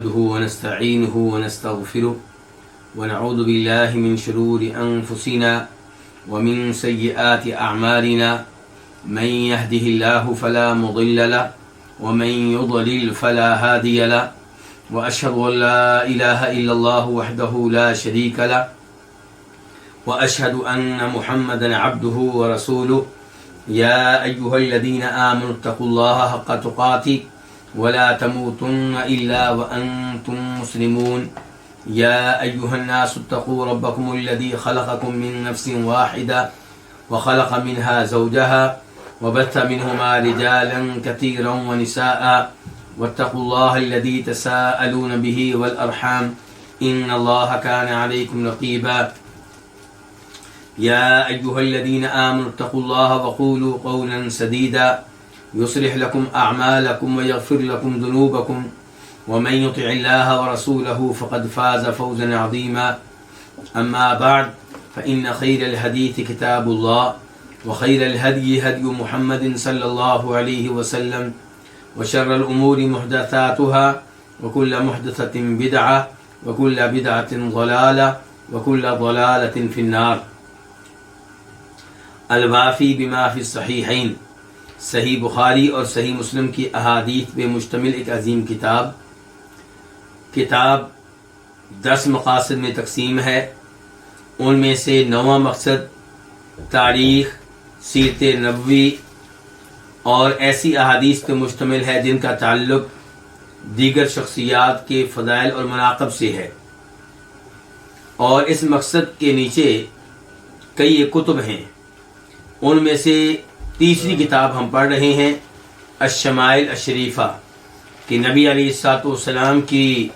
نحمده ونستعينه ونستغفره ونعوذ بالله من شرور أنفسنا ومن سيئات أعمالنا من يهده الله فلا مضل له ومن يضلل فلا هادي له وأشهد أن لا إله إلا الله وحده لا شريك له وأشهد أن محمدا عبده ورسوله يا أيها الذين آمنوا اتقوا الله حق تقاته ولا تموتن إلا وأنتم مسلمون يا أيها الناس اتقوا ربكم الذي خلقكم من نفس واحدة وخلق منها زوجها وبث منهما رجالا كثيرا ونساء واتقوا الله الذي تساءلون به والأرحام إن الله كان عليكم رقيبا يا أيها الذين آمنوا اتقوا الله وقولوا قولا سديدا يصلح لكم أعمالكم ويغفر لكم ذنوبكم ومن يطع الله ورسوله فقد فاز فوزا عظيما أما بعد فإن خير الحديث كتاب الله وخير الهدي هدي محمد صلى الله عليه وسلم وشر الأمور محدثاتها وكل محدثة بدعة وكل بدعة ضلالة وكل ضلالة في النار. الوافی بما فی الصحیحین، صحیح بخاری اور صحیح مسلم کی احادیث پہ مشتمل ایک عظیم کتاب 10 مقاصد میں تقسیم ہے. ان میں سے 9واں مقصد تاریخ، سیرت نبوی اور ایسی احادیث پہ مشتمل ہے جن کا تعلق دیگر شخصیات کے فضائل اور مناقب سے ہے. اور اس مقصد کے نیچے کئی کتب ہیں. ان میں سے تیسری کتاب ہم پڑھ رہے ہیں الشمائل الشریفہ، کہ نبی علیہ الصلوۃ والسلام کی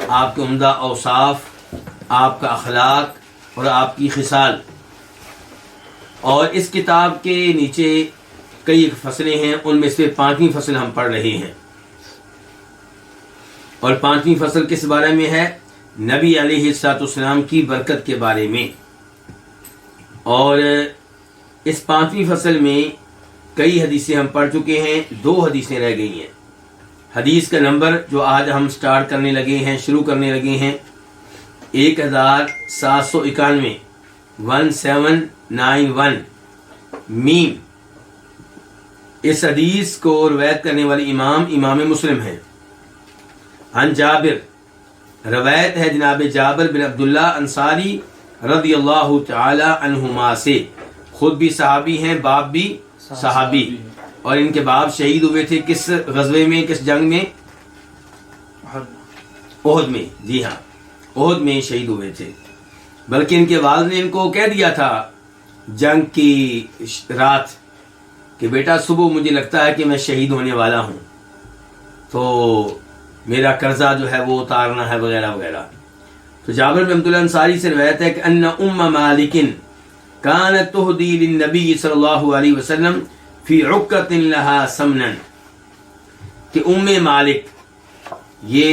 آپ کے عمدہ اوصاف، آپ کا اخلاق اور آپ کی خصال. اور اس کتاب کے نیچے کئی فصلیں ہیں. ان میں سے 5ویں فصل ہم پڑھ رہے ہیں. اور 5ویں فصل کس بارے میں ہے؟ نبی علیہ الصلوۃ والسلام کی برکت کے بارے میں. اور اس 5ویں فصل میں کئی حدیثیں ہم پڑھ چکے ہیں، 2 حدیثیں رہ گئی ہیں. حدیث کا نمبر جو آج ہم شروع کرنے لگے ہیں 1791 1791 میم. اس حدیث کو روایت کرنے والے امام مسلم ہیں. عن جابر، روایت ہے جناب جابر بن عبداللہ انصاری رضی اللہ تعالی عنہما سے. خود بھی صحابی ہیں، باپ بھی صحابی. اور ان کے باپ شہید ہوئے تھے کس غزوے میں، کس جنگ میں؟ احد میں. جی ہاں، احد میں شہید ہوئے تھے. بلکہ ان کے والد نے ان کو کہہ دیا تھا جنگ کی رات کہ بیٹا صبح مجھے لگتا ہے کہ میں شہید ہونے والا ہوں، تو میرا قرضہ جو ہے وہ اتارنا ہے وغیرہ وغیرہ. تو جابر بن عبداللہ انصاری سے روایت ہے کہ ان ام مالک كانت تهدي للنبي صلی اللہ علیہ وسلم فی عقۃ لها سمنا، کہ ام مالک یہ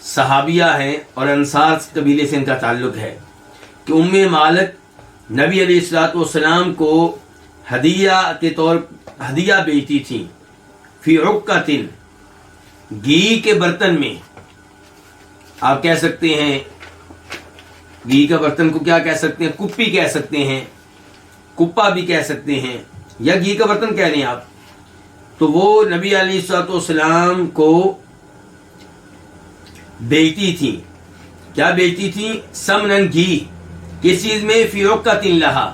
صحابیہ ہیں اور انصار قبیلے سے ان کا تعلق ہے، کہ ام مالک نبی علیہ الصلوۃ والسلام کو ہدیہ کے طور ہدیہ بیچتی تھیں. فی عقۃ، گھی کے برتن میں. آپ کہہ سکتے ہیں گھی کا برتن کو کیا کہہ سکتے ہیں؟ کپی کہہ سکتے ہیں، کپا بھی کہہ سکتے ہیں، یا گھی کا برتن کہہ لیں آپ. تو وہ نبی علیہ الصلوۃ والسلام کو بیچتی تھیں. کیا بیچتی تھیں؟ سمنن، گھی. کس چیز میں؟ فی عقۃ لہا،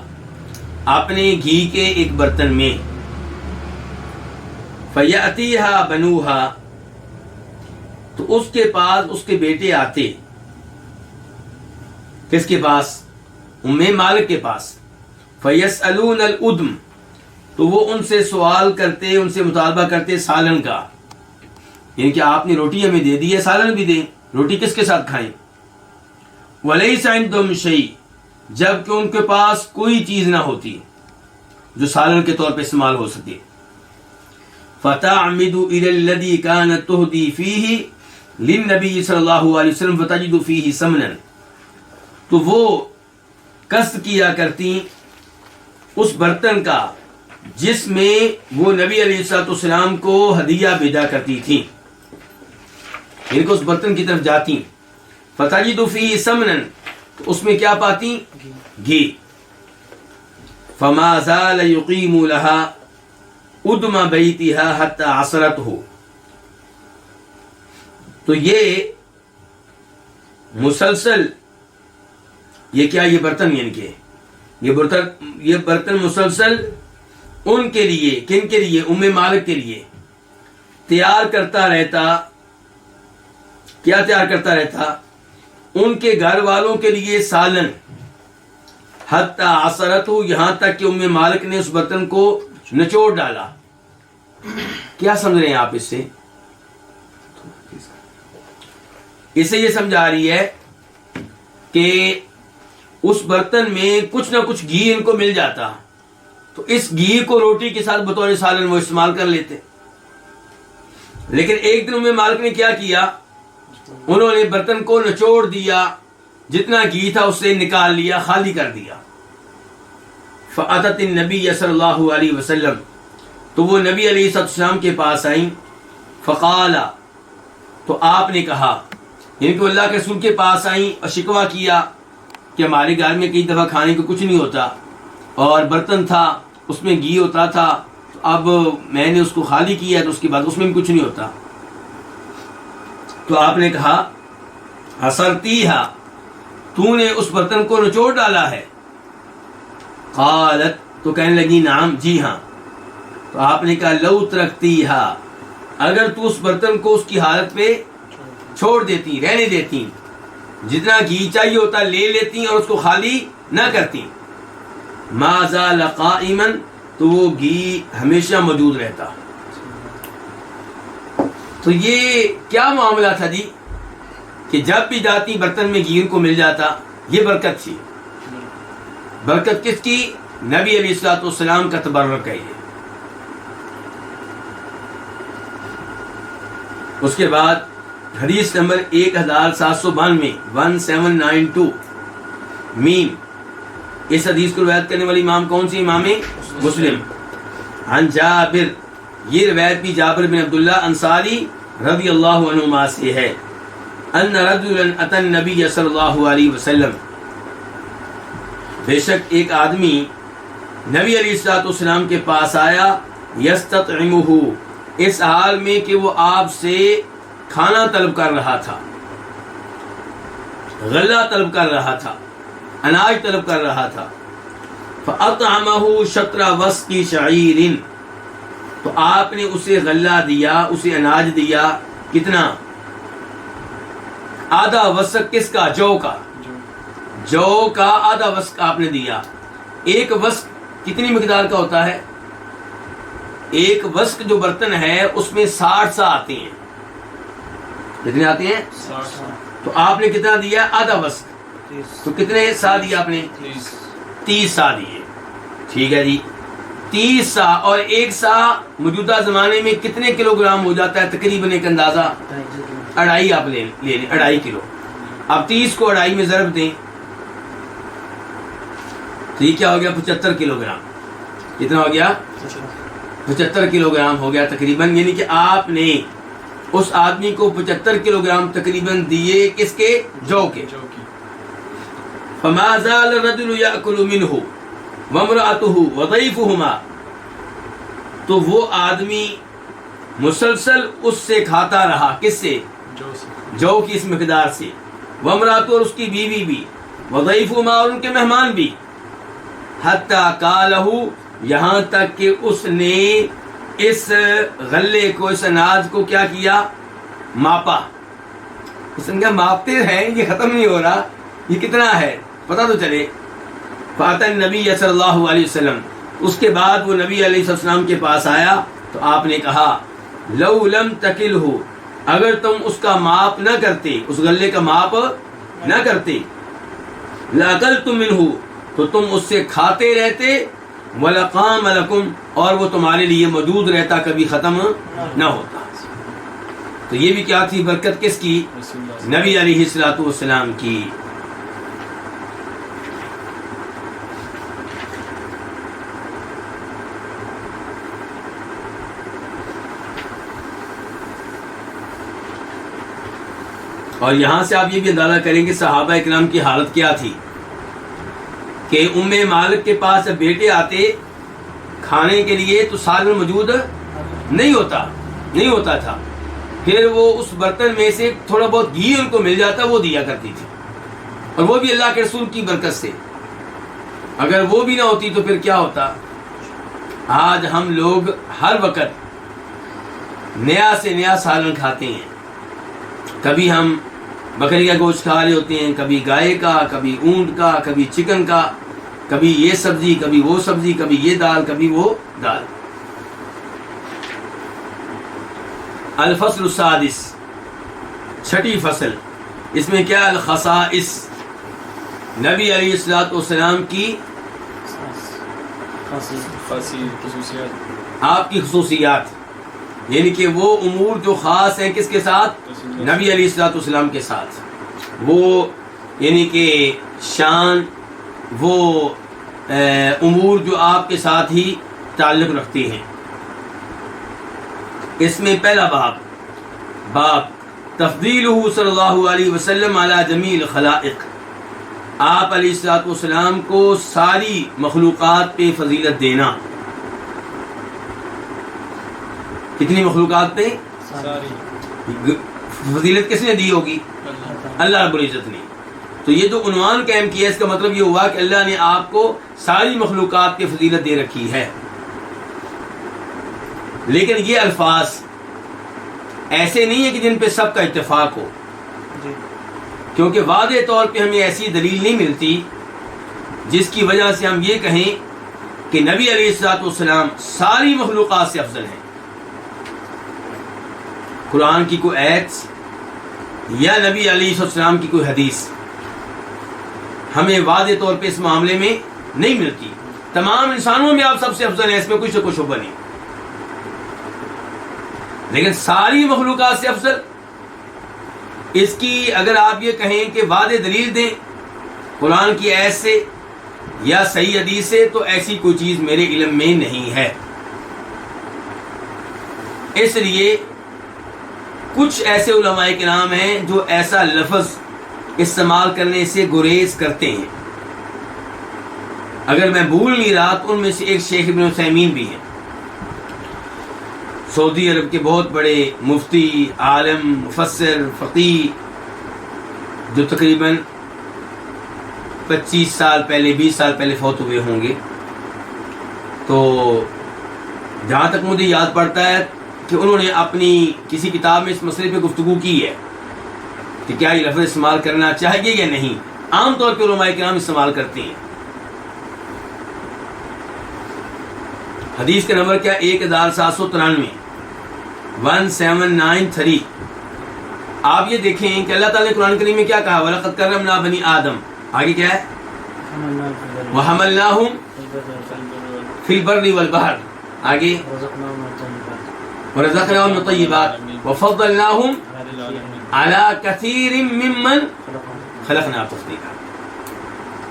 اپنے گھی کے ایک برتن میں. فیأتیہا بنوہا، تو اس کے پاس اس کے بیٹے آتے. کس کے پاس؟ ام مالک کے پاس. فیسألون الادم، تو وہ ان سے سوال کرتے، ان سے مطالبہ کرتے سالن کا، یعنی کہ آپ نے روٹی ہمیں دے دی ہے، سالن بھی دیں. روٹی کس کے ساتھ کھائیں؟ ولیس عندهم شیء، جبکہ ان کے پاس کوئی چیز نہ ہوتی جو سالن کے طور پہ استعمال ہو سکے. فتعمد الى الذي كانت تهدي فيه للنبي صلی اللہ علیہ وسلم فتجد فيه سمنا، تو وہ قصد کیا کرتی اس برتن کا جس میں وہ نبی علیہ الصلوۃ والسلام کو ہدیہ بھیجا کرتی تھیں. یعنی کہ اس برتن کی طرف جاتی، فتجد فیہ سمنا، تو اس میں کیا پاتی؟ گھی. فما زال یقیم لها ادم بیتها حتی عصرته. تو یہ مسلسل، یہ کیا، یہ برتن، یعنی کہ یہ برتن مسلسل ان کے لیے، کن کے لیے؟ ام مالک کے لیے تیار کرتا رہتا. کیا تیار کرتا رہتا؟ ان کے گھر والوں کے لیے سالن. حتی عصرت، یہاں تک کہ ام مالک نے اس برتن کو نچوڑ ڈالا. کیا سمجھ رہے ہیں آپ اس سے؟ اس سے یہ سمجھا رہی ہے کہ اس برتن میں کچھ نہ کچھ گھی ان کو مل جاتا، تو اس گھی کو روٹی کے ساتھ بطور سالن وہ استعمال کر لیتے. لیکن ایک دن ام مالک نے کیا کیا، انہوں نے برتن کو نچوڑ دیا، جتنا گھی تھا اسے نکال لیا، خالی کر دیا. فأتت النبی صلی اللہ علیہ وسلم، تو وہ نبی علیہ السلام کے پاس آئیں. فقال، تو آپ نے کہا، یعنی کہ اللہ کے رسول کے پاس آئیں اور شکوہ کیا کہ ہمارے گھر میں کئی دفعہ کھانے کو کچھ نہیں ہوتا، اور برتن تھا اس میں گھی ہوتا تھا، تو اب میں نے اس کو خالی کیا تو اس کے بعد اس میں بھی کچھ نہیں ہوتا. تو آپ نے کہا، عصرتیہا، تو نے اس برتن کو نچوڑ ڈالا ہے؟ قالت، تو کہنے لگی نعم، جی ہاں. تو آپ نے کہا لو ترکتیہا، اگر تو اس برتن کو اس کی حالت پہ چھوڑ دیتی، رہنے دیتی، جتنا گھی چاہیے ہوتا لے لیتی اور اس کو خالی نہ کرتی، ما زال قائما، تو وہ گھی ہمیشہ موجود رہتا. تو یہ کیا معاملہ تھا جی کہ جب بھی جاتی برتن میں گھی ان کو مل جاتا؟ یہ برکت تھی. برکت کس کی؟ نبی علیہ الصلوۃ والسلام کا تبرک ہے یہ. اس کے بعد حدیث نمبر 1792 1792 میم. اس حدیث کو روایت کرنے والی امام کون سی؟ امام مسلم. عن جابر، یہ روایت بھی جابر بن عبداللہ انصاری رضی اللہ عنہما سے ہے. ان رجلا اتى النبی صلی اللہ علیہ وسلم، بے شک ایک آدمی نبی علیہ الصلوۃ والسلام کے پاس آیا، یستطعمہ، اس حال میں کہ وہ آپ سے کھانا طلب کر رہا تھا، غلہ طلب کر رہا تھا، اناج طلب کر رہا تھا. فاطعمہ شطر وسق شعیر، تو آپ نے اسے غلہ دیا، اسے اناج دیا. کتنا؟ آدھا وسق. کس کا؟ جو کا. جو کا آدھا وسق آپ نے دیا. ایک وسق کتنی مقدار کا ہوتا ہے؟ ایک وسق جو برتن ہے اس میں 60 سا آتے ہیں. کتنے آتے ہیں؟ 60. تو آپ نے کتنا دیا؟ آدھا وسق. تو کتنے سا دیا آپ نے؟ 30 سا دیے. ٹھیک ہے جی. 30 سا اور ایک سا موجودہ زمانے میں کتنے کلو گرام ہو جاتا ہے تقریباً؟ ایک اندازہ 2.5 آپ لے لیں، 2.5 کلو. اب 30 کو 2.5 میں ضرب دیں تو یہ کیا ہو گیا؟ 75 کلو گرام. کتنا ہو گیا؟ 75 کلو گرام ہو گیا تقریباً. یعنی کہ آپ نے اس آدمی کو 75 کلو گرام تقریباً دیے. کس کے؟ جو کے. فما زال الرجل یأکل منہ وامرأته وضیفہما، تو وہ آدمی مسلسل اس سے کھاتا رہا. کس سے؟ جو کی اس مقدار سے. وامرأته، اور اس کی بیوی بھی. وضیفہما، اور ان کے مہمان بھی. حتی قالہ، یہاں تک کہ اس نے اس غلے کو، اس اناج کو کیا کیا؟ ماپا. اس نے کہا ماپتے ہیں، یہ ختم نہیں ہو رہا، یہ کتنا ہے پتہ تو چلے. فأتى النبی صلی اللہ علیہ وسلم، اس کے بعد وہ نبی علیہ السلام کے پاس آیا تو آپ نے کہا لو لم تکلہ، اگر تم اس کا ماپ نہ کرتے، اس غلے کا ماپ نہ کرتے، لأکلتم منہ، تو تم اس سے کھاتے رہتے، وَلَقَامَ لَكُمْ، اور وہ تمہارے لیے موجود رہتا، کبھی ختم نہ ہوتا. تو یہ بھی کیا تھی؟ برکت کس کی؟ نبی علیہ الصلوۃ والسلام کی. اور یہاں سے آپ یہ بھی اندازہ کریں کہ صحابہ کرام کی حالت کیا تھی کہ ام مالک کے پاس جب بیٹے آتے کھانے کے لیے تو سالن موجود نہیں ہوتا تھا، پھر وہ اس برتن میں سے تھوڑا بہت گھی ان کو مل جاتا وہ دیا کرتی تھی، اور وہ بھی اللہ کے رسول کی برکت سے۔ اگر وہ بھی نہ ہوتی تو پھر کیا ہوتا؟ آج ہم لوگ ہر وقت نیا سے نیا سالن کھاتے ہیں، کبھی ہم بکری کا گوشت کھا رہے ہوتے ہیں، کبھی گائے کا، کبھی اونٹ کا، کبھی چکن کا، کبھی یہ سبزی، کبھی وہ سبزی، کبھی یہ دال، کبھی وہ دال۔ الفصل السادس، چھٹی فصل، اس میں کیا؟ الخصائص، نبی علیہ الصلوۃ والسلام کی خصوصیات، آپ کی خصوصیات، یعنی کہ وہ امور جو خاص ہیں کس کے ساتھ؟ نبی علیہ الصلوۃ والسلام کے ساتھ، وہ یعنی کہ شان، وہ امور جو آپ کے ساتھ ہی تعلق رکھتے ہیں۔ اس میں پہلا باب تفضیلہ صلی اللہ علیہ وسلم علی جمیع الخلائق، آپ علیہ الصلوۃ والسلام کو ساری مخلوقات پہ فضیلت دینا۔ کتنی مخلوقات پہ؟ ساری۔ فضیلت کس نے دی ہوگی؟ اللہ رب العزت نے۔ تو یہ جو عنوان قائم کیا، اس کا مطلب یہ ہوا کہ اللہ نے آپ کو ساری مخلوقات کی فضیلت دے رکھی ہے۔ لیکن یہ الفاظ ایسے نہیں ہیں کہ جن پہ سب کا اتفاق ہو، کیونکہ واضح طور پہ ہمیں ایسی دلیل نہیں ملتی جس کی وجہ سے ہم یہ کہیں کہ نبی علیہ الصلوۃ والسلام ساری مخلوقات سے افضل ہیں۔ قرآن کی کوئی آیت یا نبی علیہ السلام کی کوئی حدیث ہمیں واضح طور پہ اس معاملے میں نہیں ملتی۔ تمام انسانوں میں آپ سب سے افضل ہیں، اس میں کوئی شبہ نہیں، لیکن ساری مخلوقات سے افضل، اس کی اگر آپ یہ کہیں کہ واضح دلیل دیں قرآن کی آیت سے یا صحیح حدیث سے، تو ایسی کوئی چیز میرے علم میں نہیں ہے۔ اس لیے کچھ ایسے علماء کرام ہیں جو ایسا لفظ استعمال کرنے سے گریز کرتے ہیں۔ اگر میں بھول نہیں رہا تو ان میں سے ایک شیخ ابن عثیمین بھی ہیں، سعودی عرب کے بہت بڑے مفتی، عالم، مفسر، فقیہ، جو تقریباً 25 سال پہلے، 20 سال پہلے فوت ہوئے ہوں گے۔ تو جہاں تک مجھے یاد پڑتا ہے کہ انہوں نے اپنی کسی کتاب میں اس مسئلے پہ گفتگو کی ہے کہ کیا یہ لفظ استعمال کرنا چاہیے یا نہیں۔ عام طور پہ علماء کرام استعمال کرتے ہیں۔ حدیث کا نمبر کیا؟ 1793، 1793۔ آپ یہ دیکھیں کہ اللہ تعالیٰ نے قرآن کریم میں کیا کہا؟ وَلَقَدْ كَرَّمْنَا بَنِي آدم، آگے کیا ہے؟ وَحَمَلْنَاهُمْ فِي الْبَرِّ وَالْبَحْرِ، آگے وَرَزَقْنَاهُم مِّنَ الطَّيِّبَاتِ وَفَضَّلْنَاهُمْ عَلَىٰ كَثِيرٍ مِّمَّنْ خَلَقْنَا تَفْضِيلًا۔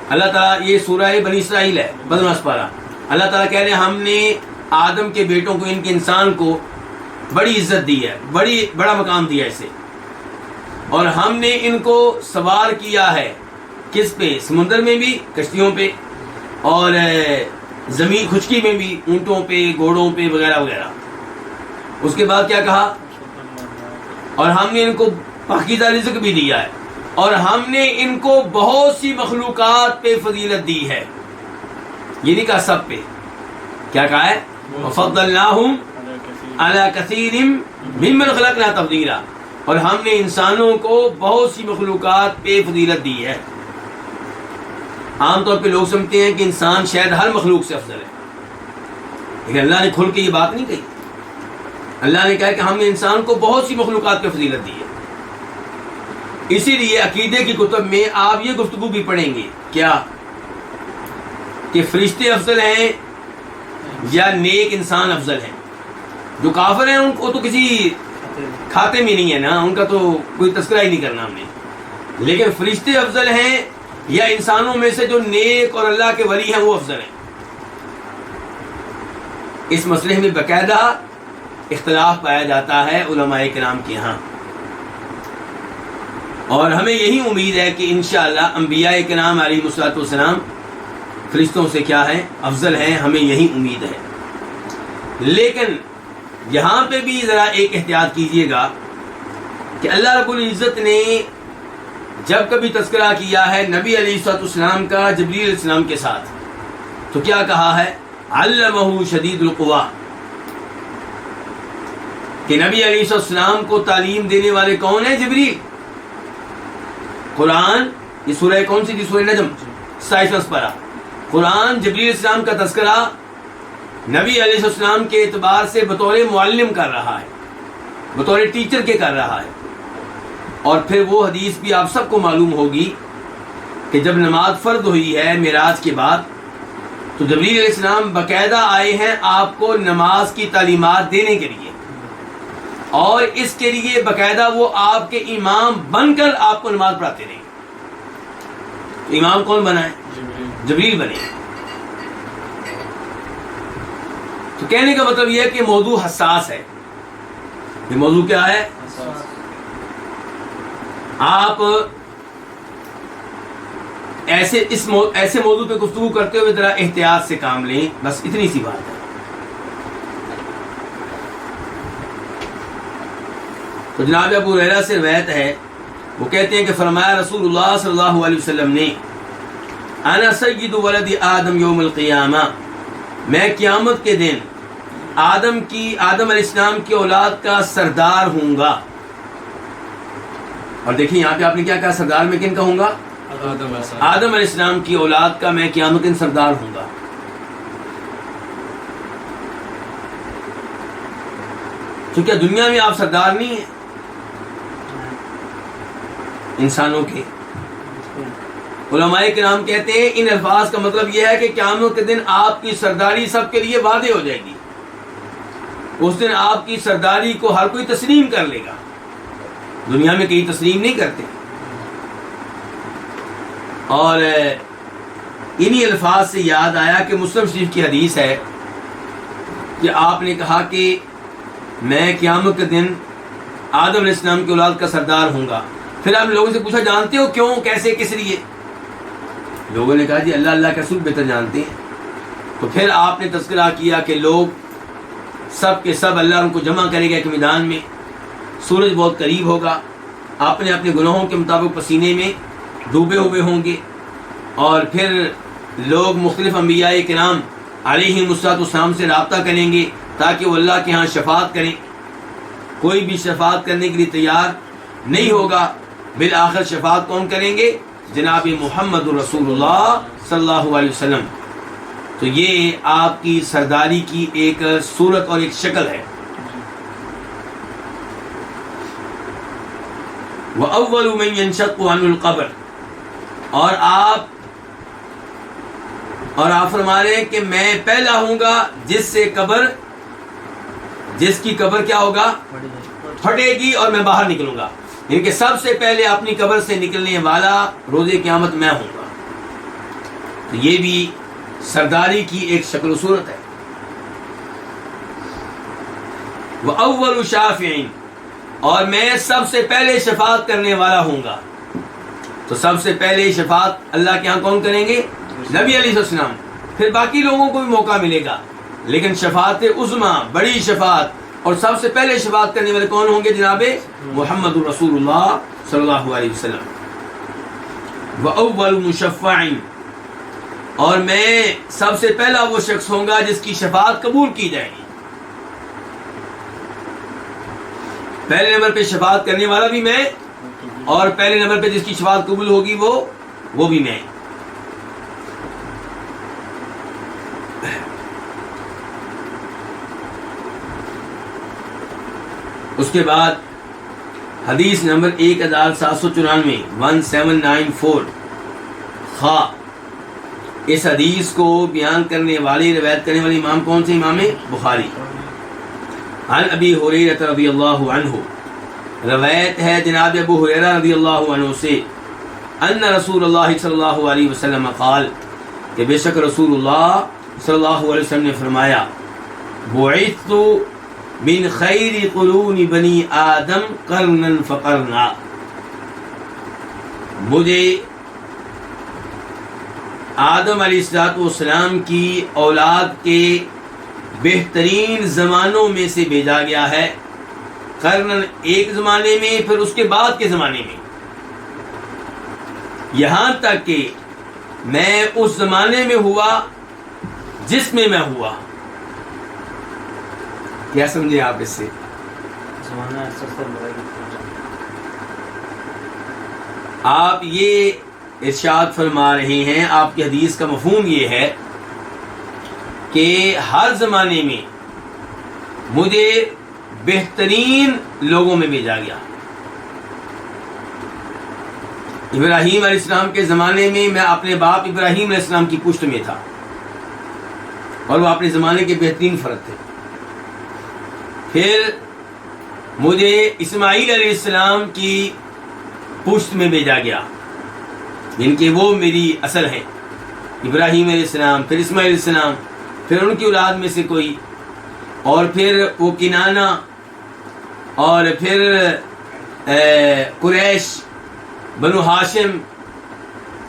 اللہ تعالیٰ، یہ سورہ بنی اسرائیل ہے، 15واں پارہ۔ اللہ تعالیٰ کہہ رہے ہیں ہم نے آدم کے بیٹوں کو، ان کے انسان کو بڑی عزت دی ہے، بڑا مقام دیا ہے اسے، اور ہم نے ان کو سوار کیا ہے کس پہ؟ سمندر میں بھی، کشتیوں پہ، اور زمین خشکی میں بھی، اونٹوں پہ، گھوڑوں پہ، وغیرہ وغیرہ۔ اس کے بعد کیا کہا؟ اور ہم نے ان کو پاکیزہ رزق بھی دیا ہے، اور ہم نے ان کو بہت سی مخلوقات پہ فضیلت دی ہے۔ یہ نہیں کہا سب پہ، کیا کہا ہے؟ وَفَضَّلْنَاهُمْ عَلَىٰ كَثِيرٍ مِّمَّنْ خَلَقْنَا تَفْضِيلًا، اور ہم نے انسانوں کو بہت سی مخلوقات پہ فضیلت دی ہے۔ عام طور پہ لوگ سمجھتے ہیں کہ انسان شاید ہر مخلوق سے افضل ہے، لیکن اللہ نے کھل کے یہ بات نہیں کہی۔ اللہ نے کہا کہ ہم نے انسان کو بہت سی مخلوقات پہ فضیلت دی ہے۔ اسی لیے عقیدے کی کتب میں آپ یہ گفتگو بھی پڑھیں گے، کیا کہ فرشتے افضل ہیں یا نیک انسان افضل ہیں؟ جو کافر ہیں ان کو تو کسی کھاتے میں نہیں ہے نا، ان کا تو کوئی تذکرہ ہی نہیں کرنا ہم نے۔ لیکن فرشتے افضل ہیں یا انسانوں میں سے جو نیک اور اللہ کے ولی ہیں وہ افضل ہیں؟ اس مسئلے میں باقاعدہ اختلاف پایا جاتا ہے علماء کرام کے ہاں۔ اور ہمیں یہی امید ہے کہ انشاءاللہ انبیاء کرام علیہ الصلوۃ والسلام فرشتوں سے کیا ہے؟ افضل ہیں، ہمیں یہی امید ہے۔ لیکن یہاں پہ بھی ذرا ایک احتیاط کیجئے گا کہ اللہ رب العزت نے جب کبھی تذکرہ کیا ہے نبی علیہ الصلوۃ والسلام کا جبریل علیہ السلام کے ساتھ، تو کیا کہا ہے؟ علمہ شدید القویٰ، کہ نبی علیہ الصلوۃ والسلام کو تعلیم دینے والے کون ہیں؟ جبریل۔ قرآن، یہ سورہ کون سی تھی؟ سورہ نجم 27 پارہ۔ قرآن جبریل علیہ السلام کا تذکرہ نبی علیہ السلام کے اعتبار سے بطور معلم کر رہا ہے، بطور ٹیچر کے کر رہا ہے۔ اور پھر وہ حدیث بھی آپ سب کو معلوم ہوگی کہ جب نماز فرض ہوئی ہے معراج کے بعد، تو جبریل علیہ السلام باقاعدہ آئے ہیں آپ کو نماز کی تعلیمات دینے کے لیے، اور اس کے لیے باقاعدہ وہ آپ کے امام بن کر آپ کو نماز پڑھاتے رہے۔ امام کون بنا ہے؟ جبریل بنے۔ تو کہنے کا مطلب یہ ہے کہ موضوع حساس ہے۔ یہ موضوع کیا ہے؟ آپ ایسے موضوع پہ گفتگو کرتے ہوئے ذرا احتیاط سے کام لیں، بس اتنی سی بات ہے۔ تو جناب ابو ہریرہ سے روایت ہے، وہ کہتے ہیں کہ فرمایا رسول اللہ صلی اللہ علیہ وسلم نے، انا سید ولد آدم یوم القیامہ، میں قیامت کے دن آدم علیہ السلام کی اولاد کا سردار ہوں گا۔ اور دیکھیں یہاں پہ آپ نے کیا کہا؟ سردار میں کن کا ہوں گا؟ آدم علیہ السلام کی اولاد کا میں قیامت کے دن سردار ہوں گا۔ تو کیا دنیا میں آپ سردار نہیں ہیں انسانوں کے؟ علماء کرام کہتے ہیں ان الفاظ کا مطلب یہ ہے کہ قیامت کے دن آپ کی سرداری سب کے لیے واضح ہو جائے گی۔ اس دن آپ کی سرداری کو ہر کوئی تسلیم کر لے گا۔ دنیا میں کئی تسلیم نہیں کرتے۔ اور انہی الفاظ سے یاد آیا کہ مسلم شریف کی حدیث ہے کہ آپ نے کہا کہ میں قیامت کے دن آدم علیہ السلام کی اولاد کا سردار ہوں گا۔ پھر آپ نے لوگوں سے پوچھا جانتے ہو کیوں، کیسے، کس لیے؟ لوگوں نے کہا جی اللہ اللہ کے رسول بہتر جانتے ہیں۔ تو پھر آپ نے تذکرہ کیا کہ لوگ سب کے سب اللہ ان کو جمع کرے گا ایک میدان میں، سورج بہت قریب ہوگا، اپنے اپنے گناہوں کے مطابق پسینے میں ڈوبے ہوئے ہوں گے، اور پھر لوگ مختلف انبیاء کرام علیہم السلام سے رابطہ کریں گے تاکہ وہ اللہ کے ہاں شفاعت کریں۔ کوئی بھی شفاعت کرنے کے لیے تیار نہیں ہوگا۔ بالآخر شفاعت کون کریں گے؟ جناب محمد رسول اللہ صلی اللہ علیہ وسلم۔ تو یہ آپ کی سرداری کی ایک صورت اور ایک شکل ہے۔ وَأَوَّلُ مَن يَنشَقُّ عَنْهُ الْقَبْرُ، اور آپ فرما رہے ہیں کہ میں پہلا ہوں گا جس کی قبر کیا ہوگا؟ پھٹے گی اور میں باہر نکلوں گا، یعنی کہ سب سے پہلے اپنی قبر سے نکلنے والا روز قیامت میں ہوں گا۔ تو یہ بھی سرداری کی ایک شکل و صورت ہے۔ وَأَوَّلُ شَافِعٍ، اور میں سب سے پہلے شفاعت کرنے والا ہوں گا۔ تو سب سے پہلے شفاعت اللہ کے ہاں کون کریں گے؟ نبی علیہ السلام۔ پھر باقی لوگوں کو بھی موقع ملے گا، لیکن شفاعت عظمیٰ، بڑی شفاعت، اور سب سے پہلے شفاعت کرنے والے کون ہوں گے؟ جناب محمد رسول اللہ صلی اللہ علیہ وسلم۔ وَأَوَّلُ مُشَفَّعٍ، اور میں سب سے پہلا وہ شخص ہوں گا جس کی شفاعت قبول کی جائے گی۔ پہلے نمبر پہ شفاعت کرنے والا بھی میں، اور پہلے نمبر پہ جس کی شفاعت قبول ہوگی وہ بھی میں۔ اس کے بعد حدیث نمبر 1794 1794 خا، اس حدیث کو بیان کرنے والے، روایت کرنے والے امام کون سے؟ امام بخاری۔ عن ابی ہریرہ رضی اللہ عنہ، روایت ہے جناب ابو ہریرہ رضی اللہ عنہ سے، ان رسول اللہ صلی اللہ علیہ وسلم قال، کہ بے شک رسول اللہ صلی اللہ علیہ وسلم نے فرمایا، بعثت من خیر قرون بنی آدم قرنا فقرنا، مجھے آدم علیہ السلام کی اولاد کے بہترین زمانوں میں سے بھیجا گیا ہے، قرن ایک زمانے میں، پھر اس کے بعد کے زمانے میں، یہاں تک کہ میں اس زمانے میں ہوا جس میں میں ہوا۔ کیا سمجھے آپ اس سے؟ آپ یہ ارشاد فرما رہے ہیں، آپ کی حدیث کا مفہوم یہ ہے کہ ہر زمانے میں مجھے بہترین لوگوں میں بھیجا گیا۔ ابراہیم علیہ السلام کے زمانے میں میں اپنے باپ ابراہیم علیہ السلام کی پشت میں تھا، اور وہ اپنے زمانے کے بہترین فرد تھے۔ پھر مجھے اسماعیل علیہ السلام کی پشت میں بھیجا گیا، جن کے وہ میری اصل ہیں، ابراہیم علیہ السلام، پھر اسماعیل علیہ السلام، پھر ان کی اولاد میں سے کوئی، اور پھر وہ کنانہ، اور پھر قریش، بنو ہاشم،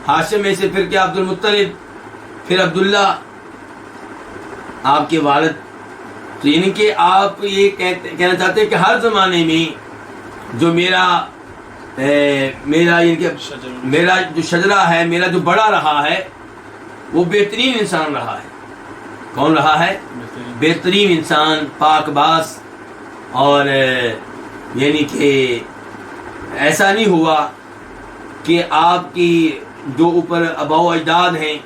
ہاشم میں سے پھر کیا عبد المطلب، پھر عبداللہ آپ کے والد۔ تو یعنی کہ آپ یہ کہنا چاہتے ہیں کہ ہر زمانے میں جو میرا یعنی کہ میرا جو شجرہ ہے، میرا جو بڑا رہا ہے، وہ بہترین انسان رہا ہے۔ کون رہا ہے؟ بہترین انسان، پاک باز، اور یعنی کہ ایسا نہیں ہوا کہ آپ کی جو اوپر آباء و اجداد ہیں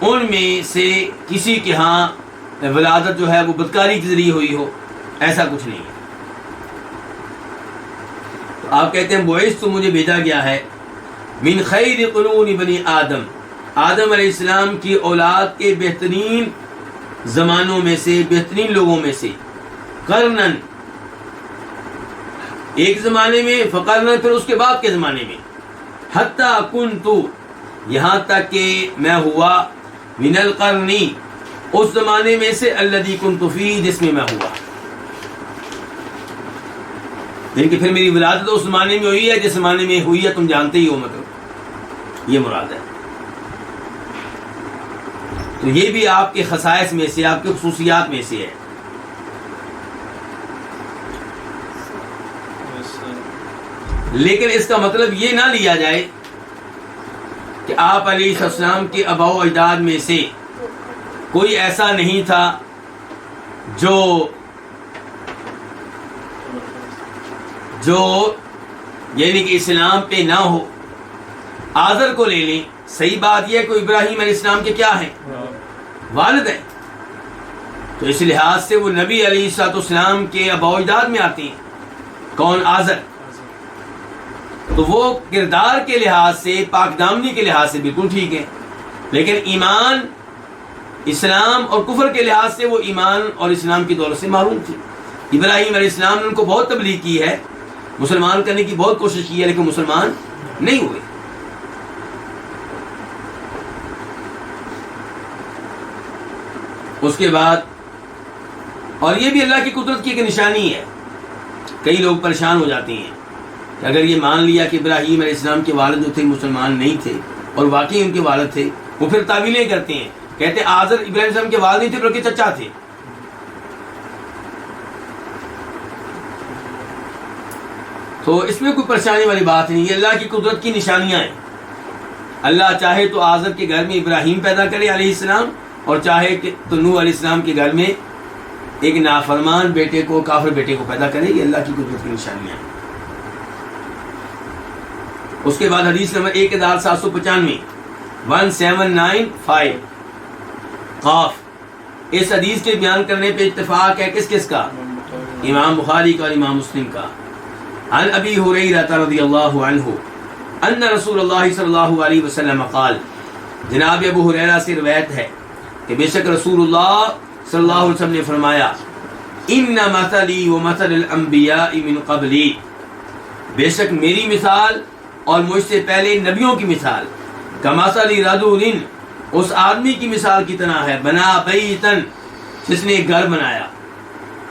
ان میں سے کسی کے ہاں ولادت جو ہے وہ بدکاری کے ذریعے ہوئی ہو، ایسا کچھ نہیں ہے۔ تو آپ کہتے ہیں بعثت، مجھے بھیجا گیا ہے، من خیر قرون بنی آدم، آدم علیہ السلام کی اولاد کے بہترین زمانوں میں سے، بہترین لوگوں میں سے، قرنن ایک زمانے میں، فقرنن پھر اس کے بعد کے زمانے میں، حتی کنتو یہاں تک کہ میں ہوا، من القرنی اس زمانے میں سے، الذی کنت فیہ جس میں میں ہوا، یعنی کہ پھر میری ولادت اس زمانے میں ہوئی ہے جس زمانے میں ہوئی ہے، تم جانتے ہی ہو، مطلب یہ مراد ہے۔ تو یہ بھی آپ کے خصائص میں سے، آپ کی خصوصیات میں سے ہے۔ لیکن اس کا مطلب یہ نہ لیا جائے کہ آپ علیہ السلام کے آباء و اجداد میں سے کوئی ایسا نہیں تھا جو یعنی کہ اسلام پہ نہ ہو۔ آذر کو لے لیں، صحیح بات یہ ہے کہ ابراہیم علیہ السلام کے کیا ہیں؟ والد ہیں، تو اس لحاظ سے وہ نبی علیہ السلام کے آباء و اجداد میں آتی ہیں۔ کون؟ آذر۔ تو وہ کردار کے لحاظ سے، پاک دامنی کے لحاظ سے بالکل ٹھیک ہے، لیکن ایمان، اسلام اور کفر کے لحاظ سے وہ ایمان اور اسلام کی دولت سے محروم تھی۔ ابراہیم علیہ السلام نے ان کو بہت تبلیغ کی ہے، مسلمان کرنے کی بہت کوشش کی ہے، لیکن مسلمان نہیں ہوئے۔ اس کے بعد، اور یہ بھی اللہ کی قدرت کی ایک نشانی ہے، کئی لوگ پریشان ہو جاتے ہیں کہ اگر یہ مان لیا کہ ابراہیم علیہ السلام کے والد جو تھے مسلمان نہیں تھے، اور واقعی ان کے والد تھے، وہ پھر تعویلیں کرتے ہیں، کہتے ہیں آذر ابراہیم علیہ السلام کے والد نہیں تھے بلکہ چچا تھے۔ تو اس میں کوئی پریشانی والی بات نہیں، یہ اللہ کی قدرت کی نشانیاں ہیں۔ اللہ چاہے تو آذر کے گھر میں ابراہیم پیدا کرے علیہ السلام، اور چاہے کہ تو نوح علیہ السلام کے گھر میں ایک نافرمان بیٹے کو، کافر بیٹے کو پیدا کرے، یہ اللہ کی قدرت کی نشانیاں ہیں۔ اس کے بعد حدیث نمبر 1795 1795 قاف، اس حدیث کے بیان کرنے پہ اتفاق ہے کس کس کا؟ امام بخاری کا اور امام مسلم کا۔ عن ابی ہریرہ رضی اللہ عنہ ان رسول اللہ صلی اللہ علیہ وسلم قال، جناب ابو ہریرہ سے روایت ہے کہ بے شک رسول اللہ صلی اللہ علیہ وسلم نے فرمایا، ان مثلی و مثل الانبیاء من قبلی، بے شک میری مثال اور مجھ سے پہلے نبیوں کی مثال، کمثل رجل، اس آدمی کی مثال کی طرح ہے، بنا بیتن، جس نے گھر بنایا،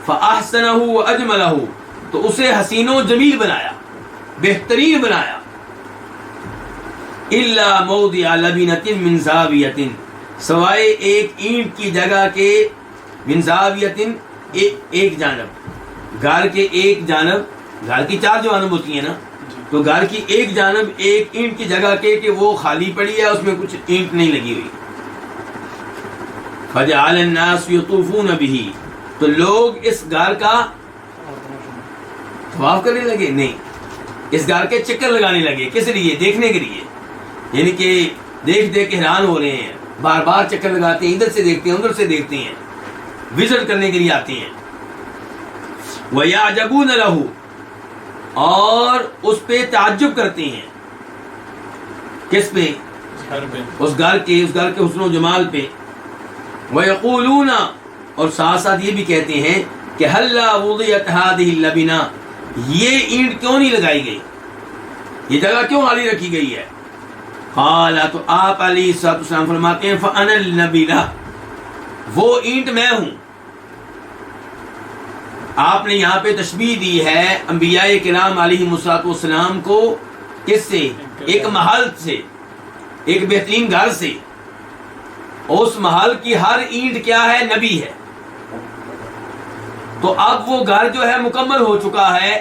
فاحسنہ واجملہ، تو اسے حسین و جمیل بنایا، بہترین بنایا، الا موضع لبنۃ من زاویۃ، سوائے ایک اینٹ کی جگہ کے، من زاویۃ ایک جانب، گھر کے ایک جانب، گھر کی 4 جوانب ہوتی ہیں نا، تو گھر کی ایک جانب ایک اینٹ کی جگہ کے کہ وہ خالی پڑی ہے، اس میں کچھ اینٹ نہیں لگی ہوئی. فجعل الناس یطوفون به، تو لوگ اس گھر کا طواف کرنے لگے، نہیں، اس گھر کے چکر لگانے لگے. کس لیے؟ دیکھنے کے لیے، یعنی کہ دیکھ کے حیران ہو رہے ہیں، بار بار چکر لگاتے ہیں، ادھر سے دیکھتے ہیں ادھر سے دیکھتے ہیں، وزٹ کرنے کے لیے آتے ہیں. وَيَعْجَبُونَ لَهُ، اور اس پہ تعجب کرتے ہیں. کس پہ؟ اس گھر کے حسن و جمال پہ. وَيَقُولُونَ، اور ساتھ ساتھ یہ بھی کہتے ہیں کہ هَلَّا وُضِعَتْ هَذِهِ اللَّبِنَةُ، یہ اینٹ کیوں نہیں لگائی گئی، یہ جگہ کیوں خالی رکھی گئی ہے؟ قال، تو آپ علیہ السلام فرماتے ہیں فَأَنَا النَّبِلَةُ، وہ اینٹ میں ہوں. آپ نے یہاں پہ تشبیہ دی ہے انبیاء کرام علیہم السلام کو، کس سے؟ ایک محل سے، ایک بہترین گھر سے. اس محل کی ہر اینٹ کیا ہے؟ نبی ہے. تو اب وہ گھر جو ہے مکمل ہو چکا ہے،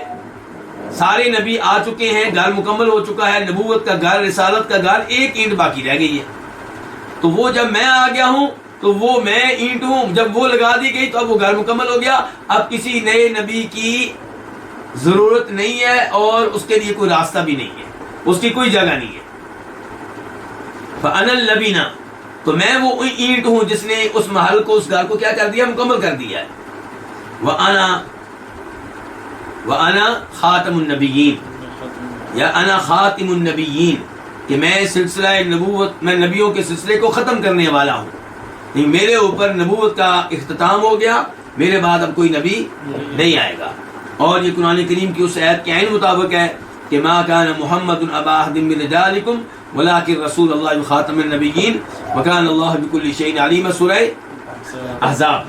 سارے نبی آ چکے ہیں، گھر مکمل ہو چکا ہے، نبوت کا گھر، رسالت کا گھر، ایک اینٹ باقی رہ گئی ہے. تو وہ جب میں آ گیا ہوں تو وہ میں اینٹ ہوں، جب وہ لگا دی گئی تو اب وہ گھر مکمل ہو گیا. اب کسی نئے نبی کی ضرورت نہیں ہے اور اس کے لیے کوئی راستہ بھی نہیں ہے، اس کی کوئی جگہ نہیں ہے. فَأَنَا اللَّبِنَةُ، تو میں وہ اینٹ ہوں جس نے اس محل کو، اس گھر کو کیا کر دیا؟ مکمل کر دیا ہے. وَأَنَا خَاتَمُ النَّبِيِّينَ، یا انا خاتم النبیین، کہ میں سلسلہ نبوت، میں نبیوں کے سلسلے کو ختم کرنے والا ہوں. میرے اوپر نبوت کا اختتام ہو گیا، میرے بعد اب کوئی نبی نہیں آئے گا. اور یہ قرآن کریم کی اس آیت کے عین مطابق ہے کہ ما کان محمد ابا احد من رجالکم ولکن رسول اللہ خاتم النبیین وکان اللہ بکل شیء علیم، سورہ احزاب،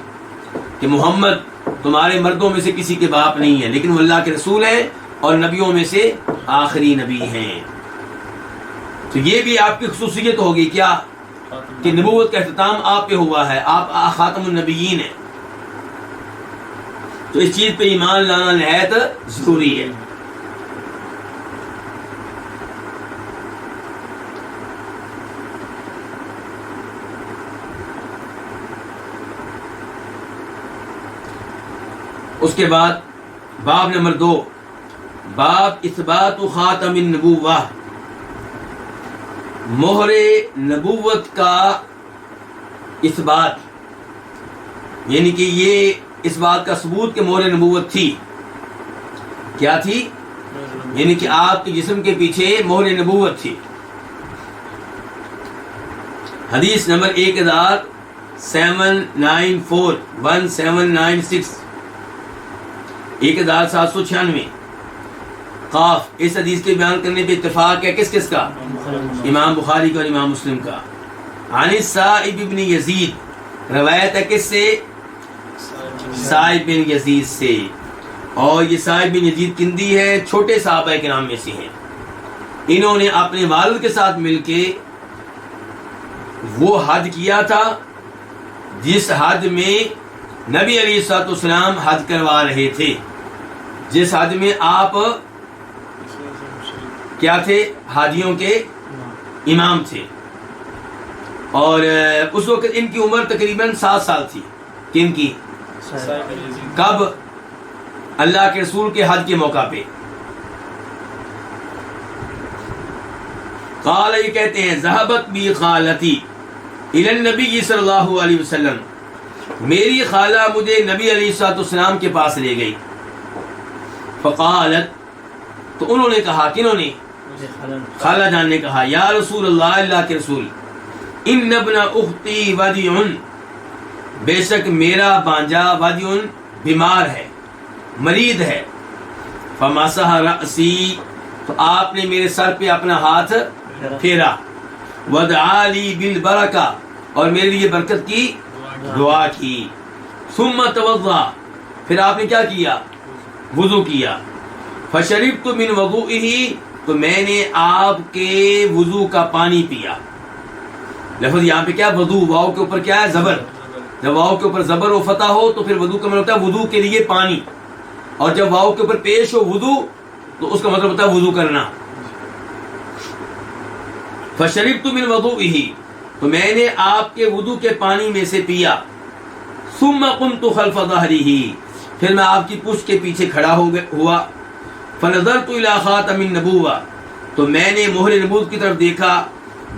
کہ محمد تمہارے مردوں میں سے کسی کے باپ نہیں ہے، لیکن وہ اللہ کے رسول ہیں اور نبیوں میں سے آخری نبی ہیں. تو یہ بھی آپ کی خصوصیت ہوگی کیا؟ کہ نبوت کا اختتام آپ پہ ہوا ہے، آپ خاتم النبیین ہیں. تو اس چیز پہ ایمان لانا نہایت ضروری ہے. اس کے بعد باب نمبر 2، باب اثبات خاتم النبوہ، مہر نبوت کا اثبات، یعنی کہ یہ اس بات کا ثبوت کہ مہر نبوت تھی. کیا تھی؟ یعنی کہ آپ کے جسم کے پیچھے مہر نبوت تھی. حدیث نمبر 1796، 1796، 1796. قاف، اس حدیث کے بیان کرنے پہ اتفاق ہے کس کس کا؟ امام بخاری کا اور امام مسلم کا. عن السائب بن یزید، روایت ہے کس سے؟ سائب بن یزید سے. اور یہ سائب بن یزید کندی ہے، چھوٹے صحابہ کرام میں سے ہیں. انہوں نے اپنے والد کے ساتھ مل کے وہ حج کیا تھا جس حج میں نبی علیہ السلام حج کروا رہے تھے، جس حج میں آپ کیا تھے؟ حاجیوں کے امام تھے. اور اس وقت ان کی عمر تقریباً 7 سال تھی. کن کی؟ کب؟ اللہ کے رسول کے حج کے موقع پہ. قال، یہ کہتے ہیں ذہبت بی خالتی الی النبی صلی اللہ علیہ وسلم، میری خالہ مجھے نبی علیہ السلام کے پاس لے گئی. فقالت، تو انہوں نے کہا، کنہوں نے؟ خالہ جان نے کہا، یا رسول اللہ، اللہ کے رسول، ان ابن اختی وجیعن، بے شک میرا بانجا وجیعن بیمار ہے، مریض ہے. فمسح رأسی، تو آپ نے میرے سر پہ اپنا ہاتھ پھیرا. ودعا لی بالبرکہ، اور میرے لیے برکت کی دعا کی. ثم توضا، پھر آپ نے کیا کیا؟ وضو کیا. فشربت من وضوئه، تو میں نے آپ کے وضو کا پانی پیا. لفظ یہاں پہ کیا وضو، واؤ کے اوپر کیا ہے زبر. جب واؤ کے اوپر زبر و فتح ہو تو پھر وضو کا مطلب ہوتا ہے وضو کے لیے پانی، اور جب واؤ کے اوپر پیش ہو وضو تو اس کا مطلب ہوتا ہے وضو کرنا. فشربت من وضوئه، تو میں نے آپ کے وضو کے پانی میں سے پیا. ثم قمت خلف ظهره، پھر میں آپ کی پشت کے پیچھے کھڑا ہوا. فنظرت الى خاتم النبوہ، تو میں نے مہر نبوت کی طرف دیکھا.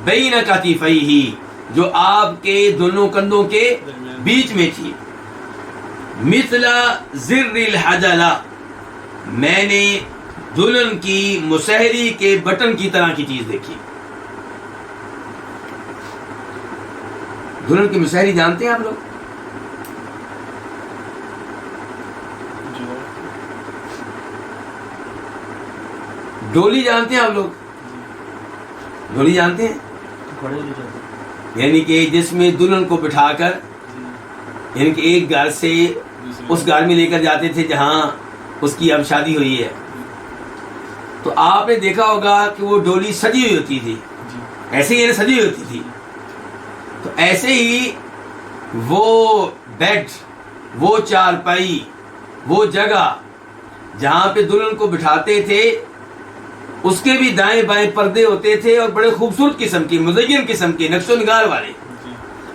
بین کتفیہ، جو آپ کے دونوں کندھوں کے بیچ میں تھی. مثل زر الحجلہ، میں نے دلہن کی مسحری کے بٹن کی طرح کی چیز دیکھی. دلہن کی مسحری جانتے ہیں آپ لوگ؟ ڈولی جانتے ہیں آپ لوگ؟ ڈولی جانتے ہیں؟ یعنی کہ جس میں دلہن کو بٹھا کر، یعنی کہ ایک گھر سے اس گھر میں لے کر جاتے تھے جہاں اس کی اب شادی ہوئی ہے. تو آپ نے دیکھا ہوگا کہ وہ ڈولی سجی ہوئی ہوتی تھی، ایسے ہی سجی ہوئی ہوتی تھی. تو ایسے ہی وہ بیڈ، وہ چارپائی، وہ جگہ جہاں پہ دلہن کو بٹھاتے تھے، اس کے بھی دائیں بائیں پردے ہوتے تھے، اور بڑے خوبصورت قسم کے، مزین قسم کے، نقش و نگار والے،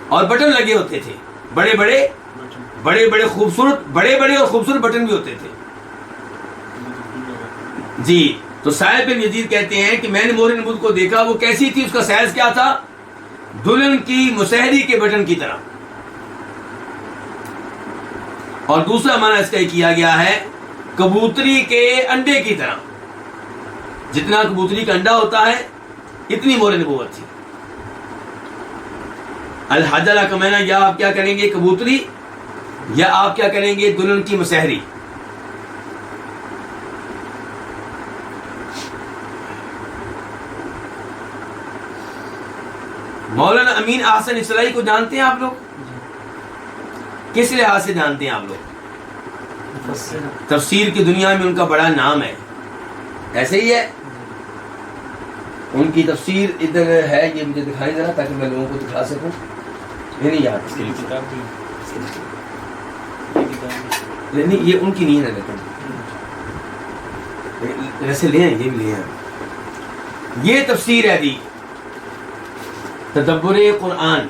اور بٹن لگے ہوتے تھے، بڑے بڑے خوبصورت، بڑے اور خوبصورت بٹن بھی ہوتے تھے. جی، تو سائب بن یزید کہتے ہیں کہ میں نے مہر نبوت کو دیکھا. وہ کیسی تھی؟ اس کا سائز کیا تھا؟ دلہن کی مسحری کے بٹن کی طرح. اور دوسرا معنی اس کا کیا گیا ہے کبوتری کے انڈے کی طرح. جتنا کبوتری کا انڈا ہوتا ہے اتنی مہر نبوت تھی. الحجلہ کا معنی یا آپ کیا کریں گے کبوتری، یا آپ کیا کریں گے دلہن کی مسحری. مولانا امین احسن اصلاحی کو جانتے ہیں آپ لوگ؟ کس لحاظ سے جانتے ہیں آپ لوگ؟ تفسیر کی دنیا میں ان کا بڑا نام ہے. ایسے ہی ہے، ان کی تفسیر ادھر ہے، یہ مجھے دکھائیں ذرا تاکہ میں لوگوں کو دکھا سکوں. یہ نہیں یاد، نہیں یہ ان کی نہیں ہے، لیکن ایسے لے ہیں، یہ بھی لے ہیں. یہ تفسیر ہے دی تدبر قرآن.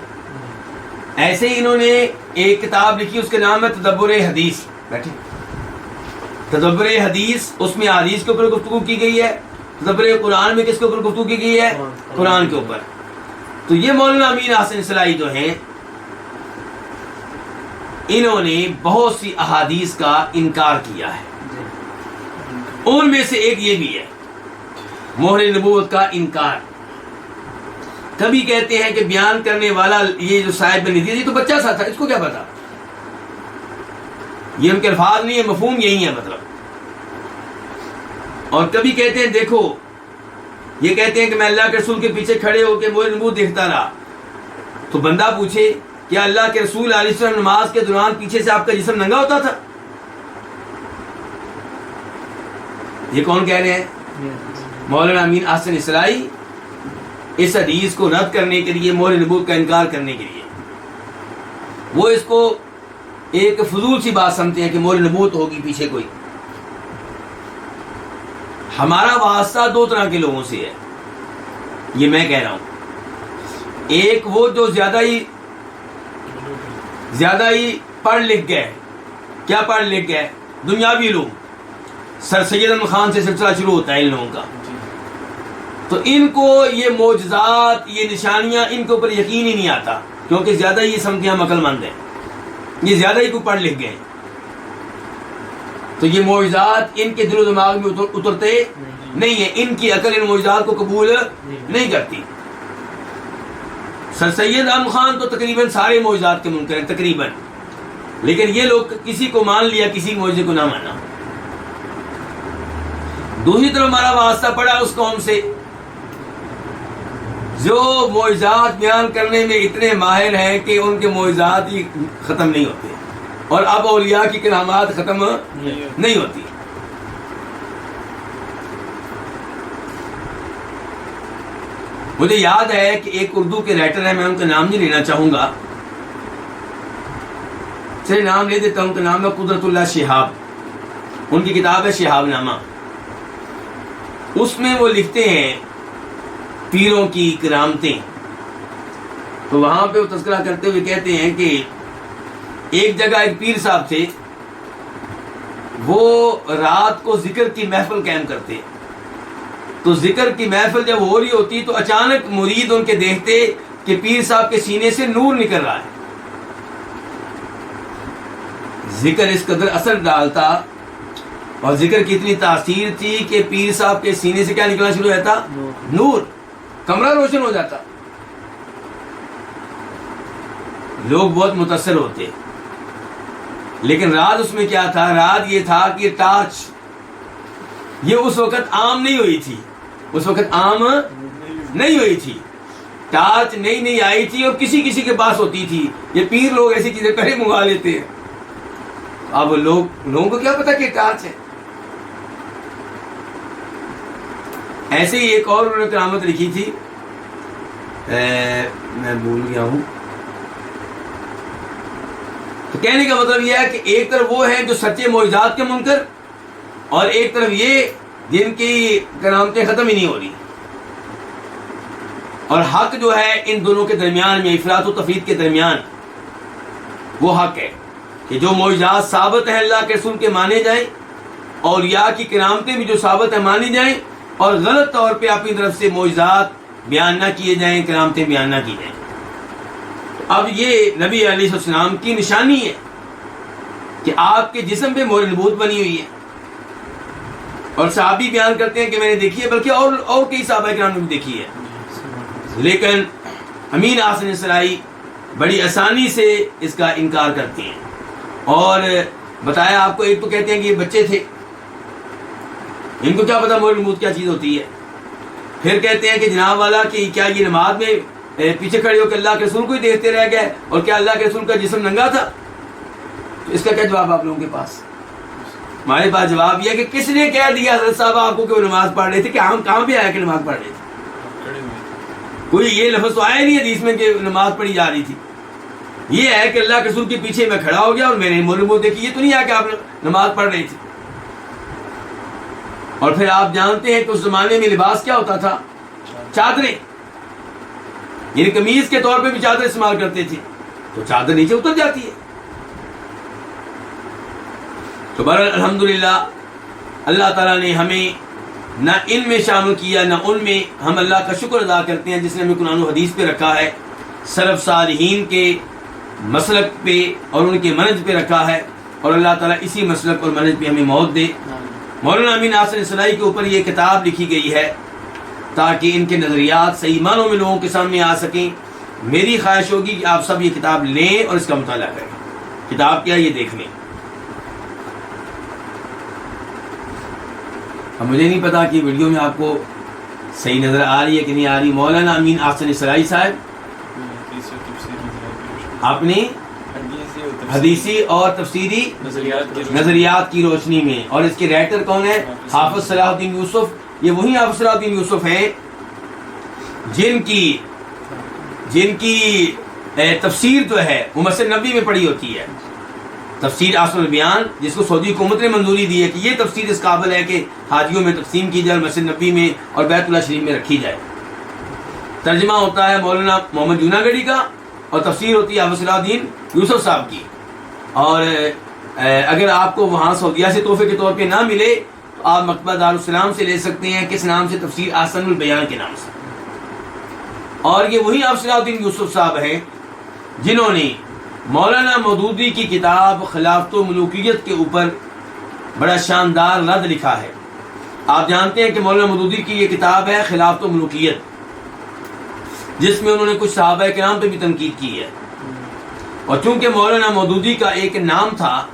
ایسے ہی انہوں نے ایک کتاب لکھی، اس کے نام ہے تدبر حدیث. بیٹھے، تدبر حدیث، اس میں حدیث کے اوپر گفتگو کی گئی ہے. تدبر قرآن میں کس کے اوپر گفتگو کی گئی ہے؟ قرآن کے اوپر. تو یہ مولانا امین احسن اصلاحی جو ہیں، انہوں نے بہت سی احادیث کا انکار کیا ہے. ان میں سے ایک یہ بھی ہے مہر نبوت کا انکار. کبھی کہتے ہیں کہ بیان کرنے والا یہ جو صاحب بن یزید، یہ تو بچہ سا تھا، اس کو کیا پتا، یہ ان کے الفاظ نہیں ہے، مفہوم یہی ہے مطلب. اور کبھی کہتے ہیں دیکھو، یہ کہتے ہیں کہ میں اللہ کے رسول کے پیچھے کھڑے ہو کے مہر نبوت دیکھتا رہا. تو بندہ پوچھے کیا اللہ کے رسول علیہ السلام نماز کے دوران پیچھے سے آپ کا جسم ننگا ہوتا تھا؟ یہ کون کہہ رہے ہیں؟ مولانا امین احسن اصلاحی. اس حدیث کو رد کرنے کے لیے، مہر نبوت کا انکار کرنے کے لیے، وہ اس کو ایک فضول سی بات سمجھتے ہیں کہ مہر نبوت ہوگی پیچھے کوئی. ہمارا واسطہ دو طرح کے لوگوں سے ہے، یہ میں کہہ رہا ہوں. ایک وہ جو زیادہ ہی پڑھ لکھ گئے. کیا پڑھ لکھ گئے؟ دنیاوی علوم. سر سید احمد خان سے سلسلہ شروع ہوتا ہے ان لوگوں کا. تو ان کو یہ معجزات، یہ نشانیاں، ان کے اوپر یقین ہی نہیں آتا، کیونکہ زیادہ ہی سمجھتے ہیں ہم عقل مند ہیں، یہ زیادہ ہی کو پڑھ لکھ گئے. تو یہ معجزات ان کے دل و دماغ میں اترتے نہیں ہیں، ان کی عقل ان معجزات کو قبول نہیں کرتی. سر سید احمد خان تو تقریباً سارے معجزات کے منکر ہیں تقریباً، لیکن یہ لوگ کسی کو مان لیا، کسی معجزے کو نہ مانا. دوسری طرف ہمارا واسطہ پڑا اس قوم سے جو معجزات بیان کرنے میں اتنے ماہر ہیں کہ ان کے معجزات ہی ختم نہیں ہوتے، اور اب اولیاء کی کرامات ختم نہیں ہوتی. مجھے یاد ہے کہ ایک اردو کے رائٹر ہے، میں ان کا نام نہیں لینا چاہوں گا، چلے نام لے دیتا ہوں، ان کا نام ہے قدرت اللہ شہاب، ان کی کتاب ہے شہاب نامہ۔ اس میں وہ لکھتے ہیں پیروں کی کرامتیں، تو وہاں پہ وہ تذکرہ کرتے ہوئے کہتے ہیں کہ ایک جگہ ایک پیر صاحب تھے، وہ رات کو ذکر کی محفل قائم کرتے، تو ذکر کی محفل جب ہو رہی ہوتی تو اچانک مرید ان کے دیکھتے کہ پیر صاحب کے سینے سے نور نکل رہا ہے، ذکر اس قدر اثر ڈالتا اور ذکر کی اتنی تاثیر تھی کہ پیر صاحب کے سینے سے کیا نکلنا شروع ہوتا؟ نور، کمرہ روشن ہو جاتا، لوگ بہت متاثر ہوتے۔ لیکن راز اس میں کیا تھا؟ راز یہ تھا کہ ٹارچ یہ اس وقت عام نہیں ہوئی تھی، اس وقت عام نہیں ہوئی تھی، ٹارچ نئی آئی تھی اور کسی کسی کے پاس ہوتی تھی، یہ پیر لوگ ایسی چیزیں پہلے منگوا لیتے ہیں، اب لوگوں کو کیا پتا کہ ٹارچ ہے۔ ایسے ہی ایک اور انہوں نے کرامت لکھی تھی، میں بھول گیا ہوں، تو کہنے کا مطلب یہ ہے کہ ایک طرف وہ ہیں جو سچے معجزات کے منکر، اور ایک طرف یہ جن کی کرامتیں ختم ہی نہیں ہو رہی، اور حق جو ہے ان دونوں کے درمیان میں، افراط و تفرید کے درمیان وہ حق ہے کہ جو معجزات ثابت ہیں اللہ کے رسول کے مانے جائیں، اور یا کی کرامتیں بھی جو ثابت ہیں مانی جائیں، اور غلط طور پہ اپنی طرف سے معجزات بیان نہ کیے جائیں، کرامتیں بیان نہ کی جائیں۔ اب یہ نبی علیہ السلام کی نشانی ہے کہ آپ کے جسم پہ مہر نبوت بنی ہوئی ہے، اور صحابی بیان کرتے ہیں کہ میں نے دیکھی ہے، بلکہ اور کئی صحابہ کرام نے بھی دیکھی ہے، لیکن امین حسن سرائی بڑی آسانی سے اس کا انکار کرتے ہیں۔ اور بتایا آپ کو، ایک تو کہتے ہیں کہ یہ بچے تھے، ان کو کیا پتا مہر نبوت کیا چیز ہوتی ہے، پھر کہتے ہیں کہ جناب والا کہ کیا یہ نماز میں پیچھے کھڑے ہو کے اللہ کے رسول کو ہی دیکھتے رہ گئے، اور کیا اللہ کے رسول کا جسم ننگا تھا؟ تو اس کا کیا جواب آپ لوگوں کے پاس؟ ہمارے پاس جواب یہ ہے کہ کس نے کہہ دیا حضرت صاحب آپ کو کہ وہ نماز پڑھ رہے تھے؟ کہ ہم کہاں پہ آیا کہ نماز پڑھ رہے تھے؟ کوئی یہ لفظ تو آیا نہیں حدیث میں کہ نماز پڑھی جا رہی تھی، یہ ہے کہ اللہ کے رسول کے پیچھے میں کھڑا ہو گیا اور میں نے مہر نبوت دیکھی، یہ تو نہیں ہے کہ آپ نماز پڑھ رہی تھی۔ اور پھر آپ جانتے ہیں کہ اس زمانے میں لباس کیا ہوتا تھا؟ چادریں، یعنی قمیض کے طور پہ بھی چادر استعمال کرتے تھے، تو چادر نیچے اتر جاتی ہے۔ تو بہرحال الحمدللہ اللہ تعالیٰ نے ہمیں نہ ان میں شامل کیا نہ ان میں، ہم اللہ کا شکر ادا کرتے ہیں جس نے ہمیں قرآن و حدیث پہ رکھا ہے، سلف صالحین کے مسلک پہ اور ان کے منہج پہ رکھا ہے، اور اللہ تعالیٰ اسی مسلک اور منہج پہ ہمیں موت دے۔ مولانا امین حسن سرائی کے اوپر یہ کتاب لکھی گئی ہے تاکہ ان کے نظریات صحیح معنوں میں لوگوں کے سامنے آ سکیں۔ میری خواہش ہوگی کہ آپ سب یہ کتاب لیں اور اس کا مطالعہ کریں۔ کتاب کیا یہ دیکھ لیں۔ اب مجھے نہیں پتا کہ ویڈیو میں آپ کو صحیح نظر آ رہی ہے کہ نہیں آ رہی۔ مولانا امین حسن سرائی صاحب اپنی حدیثی اور تفسیری نظریات کی روشنی میں، اور اس کے رائٹر کون ہے؟ حافظ صلاح الدین یوسف۔ یہ وہی حافظ صلاح الدین یوسف ہیں جن کی تفسیر جو ہے وہ مسجد نبی میں پڑھی ہوتی ہے، تفسیر احسن البیان، جس کو سعودی حکومت نے منظوری دی ہے کہ یہ تفسیر اس قابل ہے کہ حاجیوں میں تقسیم کی جائے، مسجد نبی میں اور بیت اللہ شریف میں رکھی جائے۔ ترجمہ ہوتا ہے مولانا محمد جوناگڑھی کا، اور تفسیر ہوتی ہے حافظ صلاح الدین یوسف صاحب کی۔ اور اگر آپ کو وہاں سعودیہ سے تحفے کے طور پہ نہ ملے تو آپ مکتبہ دارالسلام سے لے سکتے ہیں۔ کس نام سے؟ تفسیر احسن البیان کے نام سے۔ اور یہ وہی حافظ صلاح الدین یوسف صاحب ہیں جنہوں نے مولانا مودودی کی کتاب خلافت و ملوکیت کے اوپر بڑا شاندار رد لکھا ہے۔ آپ جانتے ہیں کہ مولانا مودودی کی یہ کتاب ہے خلافت و ملوکیت، جس میں انہوں نے کچھ صحابہ کرام پہ بھی تنقید کی ہے، اور چونکہ مولانا مودودی کا ایک نام تھا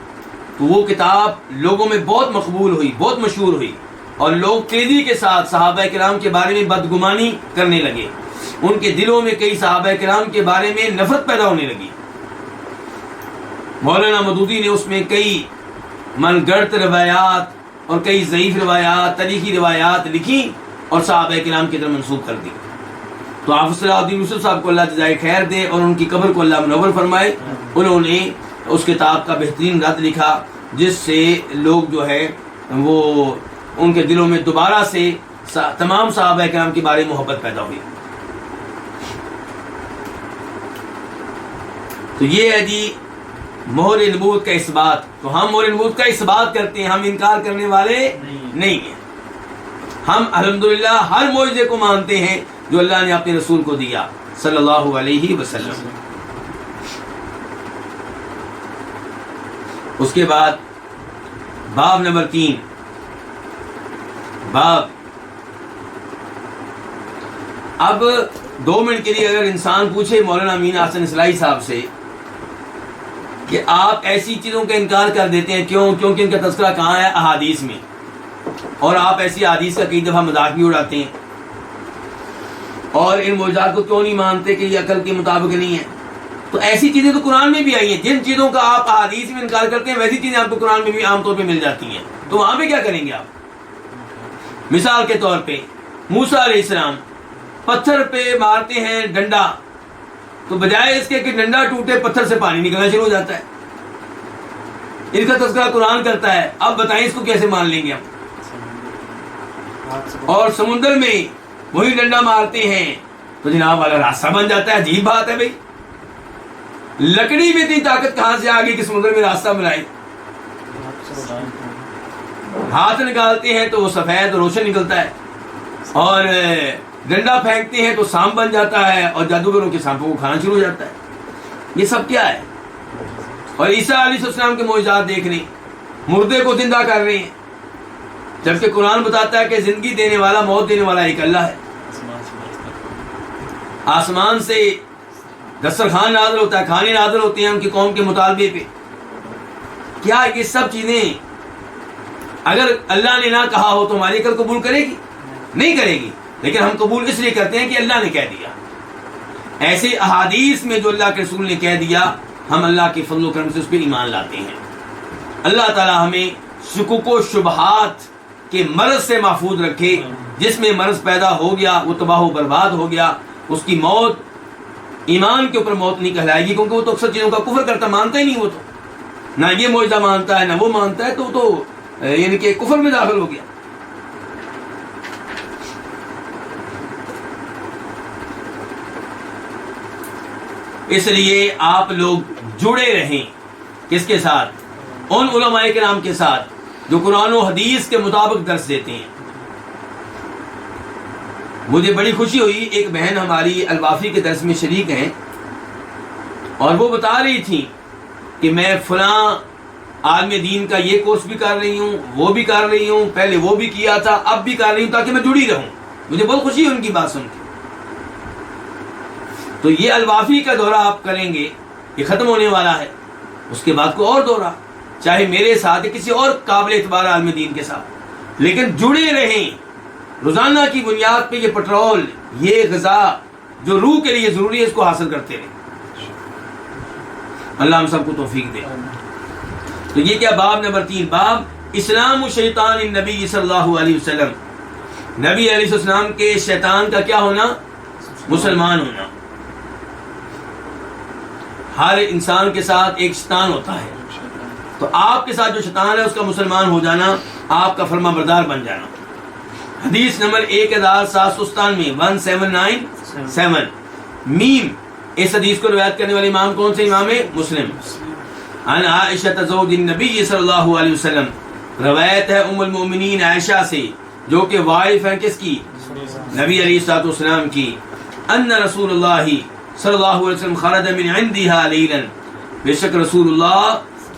تو وہ کتاب لوگوں میں بہت مقبول ہوئی، بہت مشہور ہوئی، اور لوگ تیزی کے ساتھ صحابہ کرام کے بارے میں بدگمانی کرنے لگے، ان کے دلوں میں کئی صحابہ کرام کے بارے میں نفرت پیدا ہونے لگی۔ مولانا مودودی نے اس میں کئی من گڑت روایات اور کئی ضعیف روایات، تاریخی روایات لکھی اور صحابہ کرام کی طرف منسوب کر دی۔ تو حافظ صلاح الدین یوسف صاحب کو اللہ جزائے خیر دے اور ان کی قبر کو اللہ منور فرمائے، انہوں نے اس کتاب کا بہترین رد لکھا جس سے لوگ جو ہے وہ ان کے دلوں میں دوبارہ سے تمام صحابہ کرام کے بارے میں محبت پیدا ہوئی۔ تو یہ ہے جی مہر نبوت کا اثبات۔ تو ہم مہر نبوت کا اثبات کرتے ہیں، ہم انکار کرنے والے نہیں ہیں۔ ہم الحمدللہ ہر معجزے کو مانتے ہیں جو اللہ نے اپنے رسول کو دیا صلی اللہ علیہ وسلم۔ اس کے بعد باب نمبر 3، باب اب 2 منٹ کے لیے اگر انسان پوچھے مولانا امین احسن اصلاحی صاحب سے کہ آپ ایسی چیزوں کا انکار کر دیتے ہیں کیوں؟ کیونکہ ان کا تذکرہ کہاں ہے؟ احادیث میں، اور آپ ایسی احادیث کا کئی دفعہ مذاق بھی اڑاتے ہیں، اور ان معجزات کو کیوں نہیں مانتے کہ یہ عقل کے مطابق نہیں ہے؟ تو ایسی چیزیں تو قرآن میں بھی آئی ہیں، جن چیزوں کا آپ احادیث میں انکار کرتے ہیں ویسی چیزیں آپ کو قرآن میں بھی عام طور پہ مل جاتی ہیں، تو وہاں پہ کیا کریں گے آپ؟ مثال کے طور پہ موسیٰ علیہ السلام پتھر پہ مارتے ہیں ڈنڈا، تو بجائے اس کے کہ ڈنڈا ٹوٹے پتھر سے پانی نکلنا شروع ہو جاتا ہے۔ اس کا تذکرہ قرآن کرتا ہے، اب بتائیں اس کو کیسے مان لیں گے ہم؟ اور سمندر میں وہی ڈنڈا مارتے ہیں تو جناب والا راستہ بن جاتا ہے۔ عجیب بات ہے بھائی، لکڑی میں اتنی طاقت کہاں سے آ گئی کہ سمندر میں راستہ بنائے؟ ہاتھ نکالتے ہیں تو وہ سفید روشن نکلتا ہے، اور ڈنڈا پھینکتے ہیں تو سانپ بن جاتا ہے، اور جادوگروں کے سانپوں کو کھانا شروع ہو جاتا ہے۔ یہ سب کیا ہے؟ اور عیسیٰ علیہ السلام کے معجزات دیکھ رہے ہیں، مردے کو زندہ کر رہے ہیں، جبکہ قرآن بتاتا ہے کہ زندگی دینے والا موت دینے والا ایک اللہ ہے۔ آسمان سے دسترخوان نازل ہوتا ہے، کھانے نازل ہوتے ہیں ان کی قوم کے مطالبے پہ۔ کیا یہ سب چیزیں اگر اللہ نے نہ کہا ہو تو ہماری عقل قبول کرے گی؟ نہیں کرے گی، لیکن ہم قبول اس لیے کرتے ہیں کہ اللہ نے کہہ دیا۔ ایسے احادیث میں جو اللہ کے رسول نے کہہ دیا، ہم اللہ کے فضل و کرم سے اس پہ ایمان لاتے ہیں۔ اللہ تعالی ہمیں شکوک و شبہات کے مرض سے محفوظ رکھے۔ جس میں مرض پیدا ہو گیا وہ تباہ و برباد ہو گیا، اس کی موت ایمان کے اوپر موت نہیں کہلائے گی، کیونکہ وہ تو اکثر چیزوں کا کفر کرتا، مانتا ہی نہیں، وہ تو نہ یہ معجزہ مانتا ہے نہ وہ مانتا ہے، تو یعنی کہ کفر میں داخل ہو گیا۔ اس لیے آپ لوگ جڑے رہیں کس کے ساتھ؟ ان علماء کرام کے ساتھ جو قرآن و حدیث کے مطابق درس دیتے ہیں۔ مجھے بڑی خوشی ہوئی، ایک بہن ہماری الوافی کے درس میں شریک ہیں، اور وہ بتا رہی تھی کہ میں فلاں عالم دین کا یہ کورس بھی کر رہی ہوں، وہ بھی کر رہی ہوں، پہلے وہ بھی کیا تھا، اب بھی کر رہی ہوں، تاکہ میں جڑی رہوں۔ مجھے بہت خوشی ہے ان کی بات سن کے۔ تو یہ الوافی کا دورہ آپ کریں گے، یہ ختم ہونے والا ہے، اس کے بعد کو اور دورہ، چاہے میرے ساتھ کسی اور قابل اعتبار عالم دین کے ساتھ، لیکن جڑے رہیں۔ روزانہ کی بنیاد پہ یہ پٹرول، یہ غذا جو روح کے لیے ضروری ہے، اس کو حاصل کرتے رہیں۔ اللہ ہم سب کو توفیق دے۔ تو یہ کیا باب نمبر 3، باب اسلام و شیطان النبی صلی اللہ علیہ وسلم، نبی علیہ السلام کے شیطان کا کیا ہونا؟ مسلمان ہونا۔ ہر انسان کے ساتھ ایک شیطان ہوتا ہے، تو آپ کے ساتھ جو شیطان ہے اس کا مسلمان ہو جانا، آپ کا فرما بردار بن جانا۔ حدیث نمبر 1797 1797 میم، اس حدیث کو روایت کرنے والے امام کون سے؟ امام مسلم۔ عن عائشہ زوج النبی صلی اللہ علیہ وسلم، روایت ہے ام المؤمنین عائشہ سے جو کہ وائف ہیں کس کی؟ نبی علیہ الصلوۃ والسلام کی۔ ان رسول اللہ صلی اللہ علیہ وسلم خرج من عندها لیلا، بے شک رسول اللہ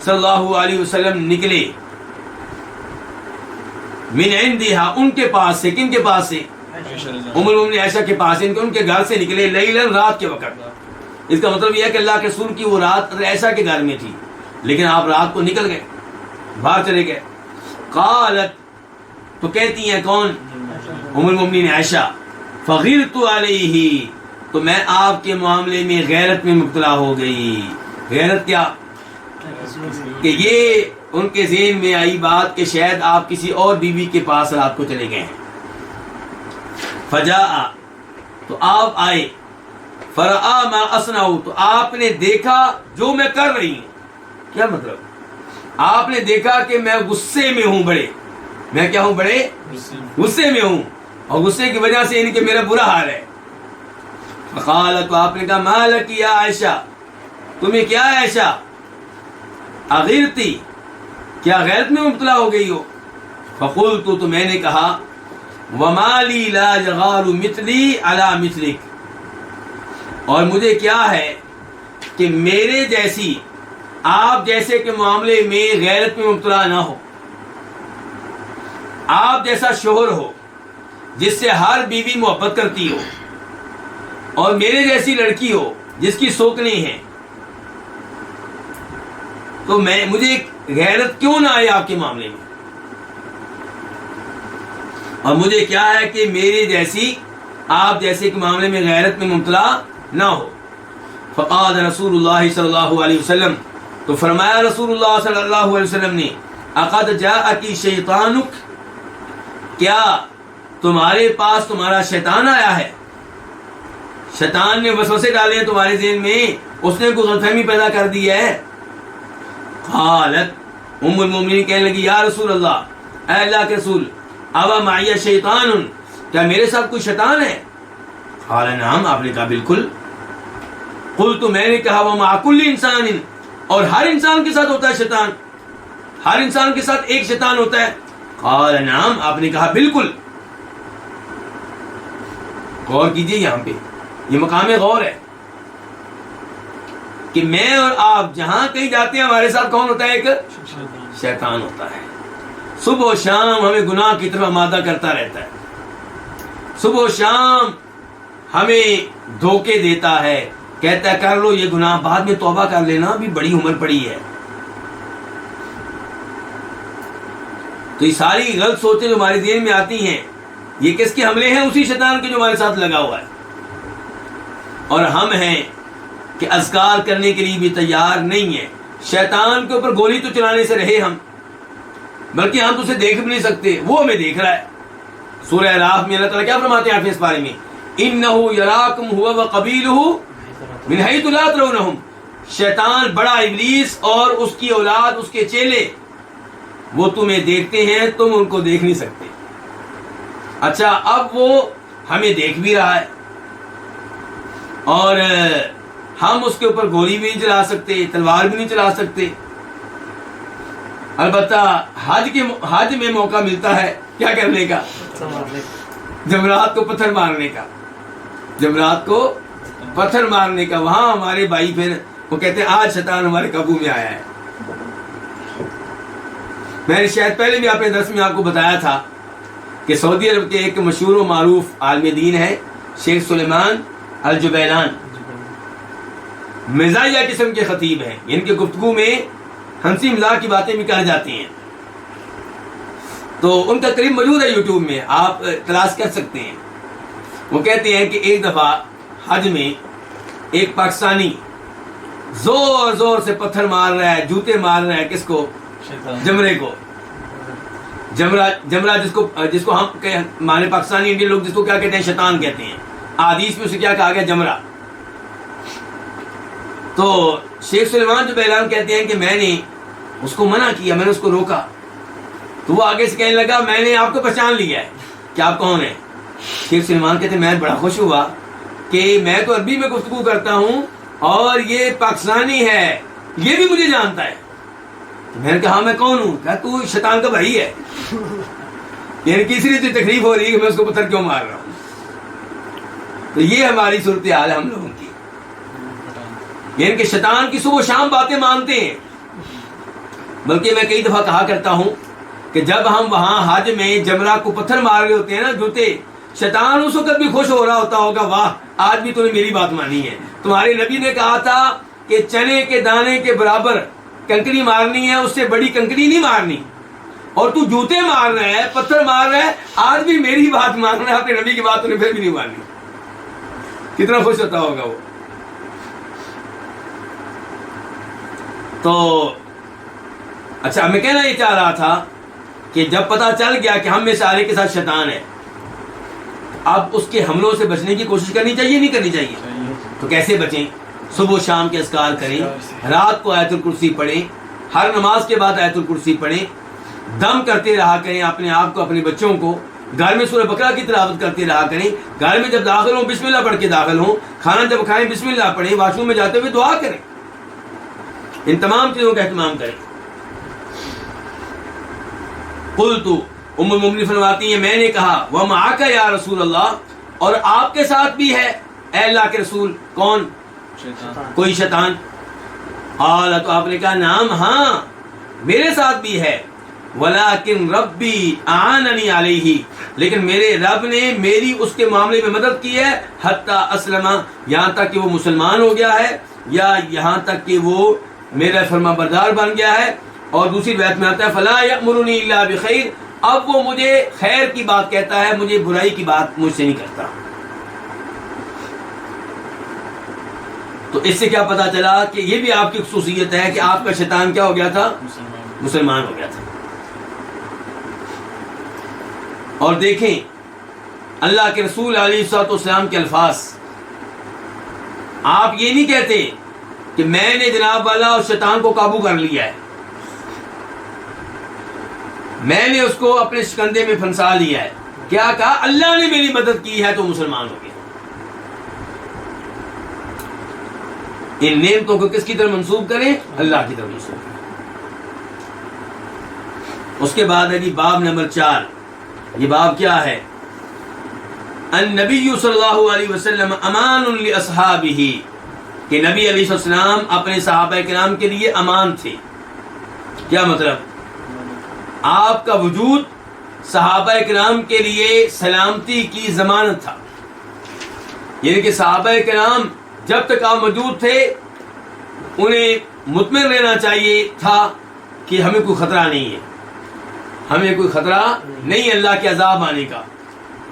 صلی اللہ علیہ وسلم نکلے من عندها ان کے پاس سے، کن کے پاس سے؟ ام المؤمنین عائشہ کے پاس، ان کے گھر سے نکلے، لیلا رات کے وقت۔ اس کا مطلب یہ ہے کہ اللہ کے رسول کی وہ رات عائشہ کے گھر میں تھی، لیکن آپ رات کو نکل گئے، باہر چلے گئے۔ قالت، تو کہتی ہیں کون؟ ام المؤمنین عائشہ، فغیرت علیہ، تو میں آپ کے معاملے میں غیرت میں مبتلا ہو گئی۔ غیرت کیا؟ کہ یہ ان کے ذہن میں آئی بات کہ شاید آپ کسی اور بیوی کے پاس رات کو چلے گئے ہیں۔ فجاء، تو آپ آئے، فرآ ما اصنع، تو آپ نے دیکھا جو میں کر رہی ہوں. کیا مطلب؟ آپ نے دیکھا کہ میں غصے میں ہوں بڑے. میں کیا ہوں؟ بڑے غصے میں ہوں، اور غصے کی وجہ سے کہ میرا برا حال ہے. فقال، تو آپ نے کہا ما لک یا عائشہ، تمہیں کیا ہے عائشہ؟ اغیرتی، کیا غیرت میں مبتلا ہو گئی ہو؟ فقلت، تو میں نے کہا وما لی لا یغار مثلی علی مثلک، اور مجھے کیا ہے کہ میرے جیسی آپ جیسے کے معاملے میں غیرت میں مبتلا نہ ہو. آپ جیسا شوہر ہو جس سے ہر بیوی محبت کرتی ہو، اور میرے جیسی لڑکی ہو جس کی سوکنی ہے، تو مجھے غیرت کیوں نہ آئے آپ کے معاملے میں؟ اور مجھے کیا ہے کہ میرے جیسی آپ جیسے کے معاملے میں غیرت میں مبتلا نہ ہو. فقال رسول اللہ صلی اللہ علیہ وسلم، تو فرمایا رسول اللہ صلی اللہ علیہ وسلم نے، اقد جاءکی شیطانک، کیا تمہارے پاس تمہارا شیطان آیا ہے؟ شیطان نے وسوسے ڈالے ہیں تمہارے ذہن میں، اس نے کوئی غلط فہمی پیدا کر دی ہے. قالت، ام المومنین کہنے لگی، یا رسول اللہ، اے اللہ کے رسول، اوا معی شیطان، کیا میرے ساتھ کوئی شیطان ہے؟ قال نعم، آپ نے کہا بالکل. قلت، میں نے کہا ومع کل انسان، اور ہر انسان کے ساتھ ہوتا ہے شیطان، ہر انسان کے ساتھ ایک شیطان ہوتا ہے. قال نعم، آپ نے کہا بالکل. غور کیجئے، یہاں پہ یہ مقام غور ہے کہ میں اور آپ جہاں کہیں جاتے ہیں ہمارے ساتھ کون ہوتا ہے؟ ایک شیطان ہوتا ہے. صبح و شام ہمیں گناہ کی طرف آمادہ کرتا رہتا ہے، صبح و شام ہمیں دھوکے دیتا ہے، کہتا ہے کر لو یہ گناہ، بعد میں توبہ کر لینا، ابھی بڑی عمر پڑی ہے. تو یہ ساری غلط سوچیں جو ہمارے ذہن میں آتی ہیں، یہ کس کے حملے ہیں؟ اسی شیطان کے جو ہمارے ساتھ لگا ہوا ہے. اور ہم ہیں کہ اذکار کرنے کے لیے بھی تیار نہیں ہیں. شیطان کے اوپر گولی تو چلانے سے رہے ہم، بلکہ ہم تو اسے دیکھ بھی نہیں سکتے، وہ ہمیں دیکھ رہا ہے. سورہ اعراف میں اللہ تعالیٰ کیا فرماتے ہیں اس بارے میں؟ انہ یراکم هو وقبیلہ من حیث لا ترونہم، شیطان بڑا ابلیس اور اس کی اولاد، اس کے چیلے، وہ تمہیں دیکھتے ہیں، تم ان کو دیکھ نہیں سکتے. اچھا، اب وہ ہمیں دیکھ بھی رہا ہے، اور ہم اس کے اوپر گولی بھی نہیں چلا سکتے، تلوار بھی نہیں چلا سکتے. البتہ حج میں موقع ملتا ہے کیا کرنے کا؟ جمرات کو پتھر مارنے کا، جمرات کو پتھر مارنے کا. وہاں ہمارے بھائی پھر وہ کہتے ہیں آج شیطان ہمارے قابو میں آیا ہے. میں نے شاید پہلے بھی اپنے درس میں آپ کو بتایا تھا کہ سعودی عرب کے ایک مشہور و معروف عالم دین ہے شیخ سلیمان الجبیلان، مزاحیہ قسم کے خطیب ہیں. ان کے گفتگو میں ہنسی مزاح کی باتیں بھی کہی جاتی ہیں. تو ان کا کلپ موجود ہے یوٹیوب میں، آپ تلاش کر سکتے ہیں. وہ کہتے ہیں کہ ایک دفعہ حج میں ایک پاکستانی زور زور سے پتھر مار رہا ہے، جوتے مار رہا ہے، کس کو؟ جمرے کو. جمرہ جس کو ہم ہمارے پاکستانی انڈین لوگ جس کو کیا کہتے ہیں؟ شیطان کہتے ہیں. حدیث میں اسے کیا کہا گیا؟ جمرہ. تو شیخ سلیمان جو بیلان کہتے ہیں کہ میں نے اس کو منع کیا، میں نے اس کو روکا، تو وہ آگے سے کہنے لگا میں نے آپ کو پہچان لیا ہے کہ آپ کون ہیں. شیخ سلیمان کہتے ہیں میں بڑا خوش ہوا کہ میں تو عربی میں گفتگو کرتا ہوں اور یہ پاکستانی ہے، یہ بھی مجھے جانتا ہے. میں نے کہا ہاں میں کون ہوں؟ کہا تو شیطان کا بھائی ہے. یعنی کسی نے تو تکلیف ہو رہی ہے کہ میں اس کو پتھر کیوں مار رہا ہوں. تو یہ ہماری صورتحال ہے ہم لوگوں کی، یعنی کہ شیطان کی صبح و شام باتیں مانتے ہیں. بلکہ میں کئی دفعہ کہا کرتا ہوں کہ جب ہم وہاں حج میں جمرہ کو پتھر مار رہے ہوتے ہیں نا جوتے، شیطان اس وقت بھی خوش ہو رہا ہوتا ہوگا، واہ آج بھی تو نے میری بات مانی ہے. تمہارے نبی نے کہا تھا کہ چنے کے دانے کے برابر کنکری مارنی ہے، اس سے بڑی کنکری نہیں مارنی، اور تو جوتے مار رہا ہے، پتھر مار رہا ہے، آج بھی میری بات مان رہا ہے، اپنے نبی کی بات تو نے پھر بھی نہیں مانی. کتنا خوش ہوتا ہوگا وہ. تو اچھا، میں کہنا یہ چاہ رہا تھا کہ جب پتہ چل گیا کہ ہم میں سارے کے ساتھ شیطان ہے، اب اس کے حملوں سے بچنے کی کوشش کرنی چاہیے نہیں کرنی چاہیے؟ تو کیسے بچیں؟ صبح و شام کے اذکار کریں، رات کو آیت الکرسی پڑھیں، ہر نماز کے بعد آیت الکرسی پڑھیں، دم کرتے رہا کریں اپنے آپ کو، اپنے بچوں کو، گھر میں سورہ بقرہ کی تلاوت کرتے رہا کریں، گھر میں جب داخل ہوں بسم اللہ پڑھ کے داخل ہوں، کھانا جب کھائیں بسم اللہ پڑھیں، واش روم میں جاتے ہوئے دعا کریں، ان تمام چیزوں کا اہتمام کریں۔ قلت ام المؤمنین فرماتی ہیں میں نے کہا ومعک یا رسول اللہ، اور آپ کے ساتھ بھی ہے اے اللہ کے رسول؟ کون؟ شیطان۔ کوئی شیطان؟ قال، تو آپ نے کہا نعم، ہاں میرے ساتھ بھی ہے، ولیکن ربی اعاننی علیہ، لیکن میرے رب نے میری اس کے معاملے میں مدد کی ہے، حتی اسلم، یہاں تک کہ وہ مسلمان ہو گیا ہے، یا یہاں تک کہ وہ میرا فرما بردار بن گیا ہے۔ اور دوسری روایت میں آتا ہے فلا یأمرنی الا بخیر، اب وہ مجھے خیر کی بات کہتا ہے، مجھے برائی کی بات مجھ سے نہیں کرتا۔ تو اس سے کیا پتا چلا کہ یہ بھی آپ کی خصوصیت ہے کہ آپ کا شیطان کیا ہو گیا تھا؟ مسلمان ہو گیا تھا۔ اور دیکھیں اللہ کے رسول علیہ الصلوۃ والسلام کے الفاظ، آپ یہ نہیں کہتے کہ میں نے جناب والا اور شیطان کو قابو کر لیا ہے، میں نے اس کو اپنے شکندے میں پھنسا لیا ہے، کیا کہا؟ اللہ نے میری مدد کی ہے تو مسلمان ہو گیا۔ ان نعمتوں کو کس کی طرف منسوب کریں؟ اللہ کی طرف منسوب کریں۔ اس کے بعد ہے جی باب نمبر 4۔ یہ باب کیا ہے؟ النبی صلی اللہ علیہ وسلم امان لاصحابہ، کہ نبی علیہ السلام اپنے صحابہ کرام کے لیے امان تھے۔ کیا مطلب؟ آپ کا وجود صحابہ کرام کے لیے سلامتی کی ضمانت تھا، یعنی کہ صحابہ کرام جب تک آپ موجود تھے انہیں مطمئن رہنا چاہیے تھا کہ ہمیں کوئی خطرہ نہیں ہے، ہمیں کوئی خطرہ نہیں ہے اللہ کے عذاب آنے کا،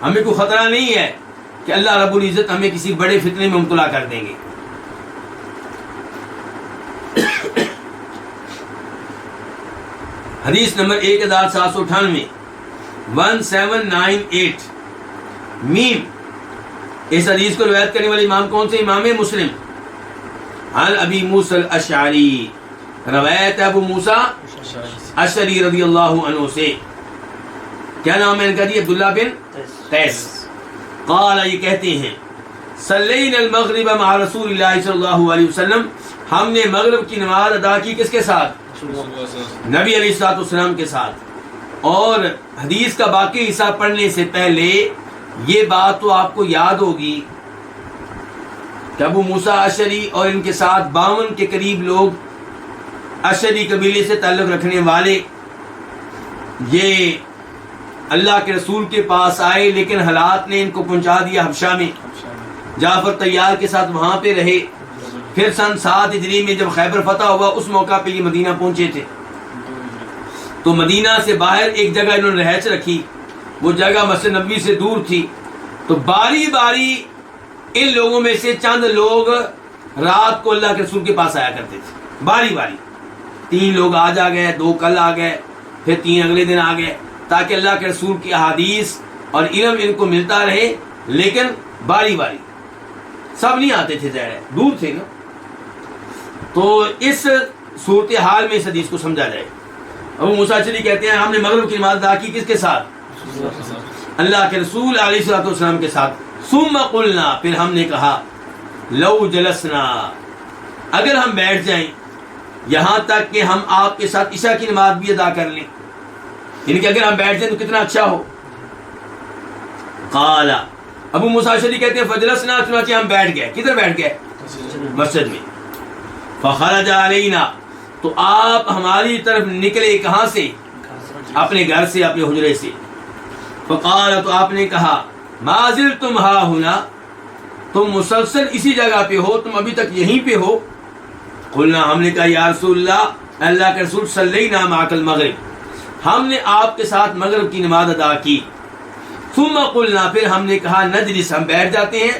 ہمیں کوئی خطرہ نہیں ہے کہ اللہ رب العزت ہمیں کسی بڑے فتنے میں مبتلا کر دیں گے۔ حدیث نمبر 1798 1798 میم، اس حدیث کو روایت کرنے والے امام کون سے؟ امام مسلم۔ عن ابی موسیٰ الاشعری، روایت ابو موسیٰ اشعری رضی اللہ عنہ سے، کیا نام ہے ان کا جی؟ عبداللہ بن قیس۔ قال، یہ کہتے ہیں صلینا المغرب مع رسول اللہ صلی اللہ علیہ وسلم، ہم نے مغرب کی نماز ادا کی کس کے ساتھ؟ نبی علیہ الصلوۃ والسلام کے ساتھ۔ اور حدیث کا باقی حصہ پڑھنے سے پہلے یہ بات تو آپ کو یاد ہوگی کہ ابو موسیٰ اشعری اور ان کے ساتھ 52 کے قریب لوگ اشعری قبیلے سے تعلق رکھنے والے یہ اللہ کے رسول کے پاس آئے، لیکن حالات نے ان کو پہنچا دیا حبشہ میں۔ جعفر طیار کے ساتھ وہاں پہ رہے، پھر سن 7 ہجری میں جب خیبر فتح ہوا اس موقع پہ یہ مدینہ پہنچے تھے، تو مدینہ سے باہر ایک جگہ انہوں نے رہائش رکھی، وہ جگہ مسجد نبوی سے دور تھی۔ تو باری باری ان لوگوں میں سے چند لوگ رات کو اللہ کے رسول کے پاس آیا کرتے تھے، باری باری 3 لوگ آج آ گئے، 2 کل آ گئے، پھر 3 اگلے دن آ گئے، تاکہ اللہ کے رسول کی احادیث اور علم ان کو ملتا رہے، لیکن باری باری سب نہیں آتے تھے، ظاہر ہے دور تھے نا۔ تو اس صورتحال میں اس حدیث کو سمجھا جائے۔ ابو موسیٰ اشعری کہتے ہیں ہم نے مغرب کی نماز ادا کی کس کے ساتھ؟ اللہ کے رسول علیہ الصلوۃ والسلام کے ساتھ۔ ثم قلنا، پھر ہم نے کہا لو جلسنا، اگر ہم بیٹھ جائیں یہاں تک کہ ہم آپ کے ساتھ عشاء کی نماز بھی ادا کر لیں، یعنی کہ اگر ہم بیٹھ جائیں تو کتنا اچھا ہو۔ قال، ابو موسیٰ اشعری کہتے ہیں فجلسنا، چنانچہ ہم بیٹھ گئے۔ کدھر بیٹھ گئے؟ مسجد میں۔ فخرج علینا، تو آپ ہماری طرف نکلے، کہاں سے؟ اپنے گھر سے، اپنے حجرے سے۔ فقال، تو آپ نے کہا ما زلتم ہا ہنا، تم مسلسل اسی جگہ پہ ہو، تم ابھی تک یہیں پہ ہو؟ قلنا، ہم نے کہا یا رسول اللہ، اللہ کے رسول صلینا معک المغرب، ہم نے آپ کے ساتھ مغرب کی نماز ادا کی۔ ثم قلنا، پھر ہم نے کہا نجلس، ہم بیٹھ جاتے ہیں،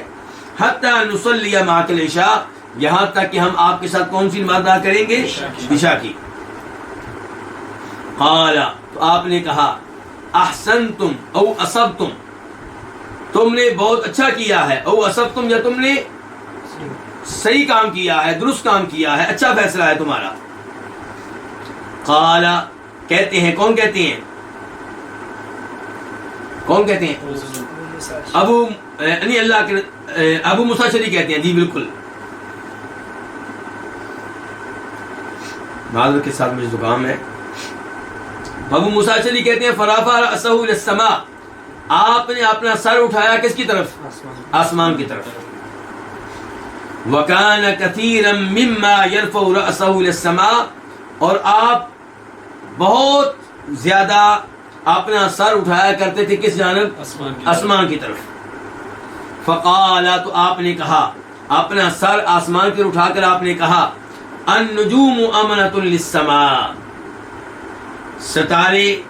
حتی نصلی معک العشاء، یہاں تک کہ ہم آپ کے ساتھ کون سی نماز ادا کریں گے؟ عشاء کی۔ قال، تو آپ نے کہا احسنتم او اصبتم، تم نے بہت اچھا کیا ہے، او اصبتم، یا تم نے صحیح کام کیا ہے، درست کام کیا ہے، اچھا فیصلہ ہے تمہارا۔ قال، کہتے ہیں، کون کہتے ہیں؟ کون کہتے ہیں؟ ابو نہیں اللہ کے ابو موسیٰ اشعری کہتے ہیں، جی بالکل۔ معذرت کے ساتھ مجھے زکام ہے۔ ابو موسیٰ اشعری کہتے ہیں فرفع رأسہ الی السماء، آپ نے اپنا سر اٹھایا کس کی طرف؟ آسمان کی طرف۔ وَكَانَ كَثِيرًا مِمَّا يَرْفَعُ رَأْسَهُ إِلَى السَّمَاء، اور آپ بہت زیادہ اپنا سر اٹھایا کرتے تھے کس جانب؟ آسمان کی طرف۔ فقال، تو آپ نے کہا، اپنا سر آسمان کی طرف اٹھا کر آپ نے کہا، النجوم امنۃ للسماء، ستارے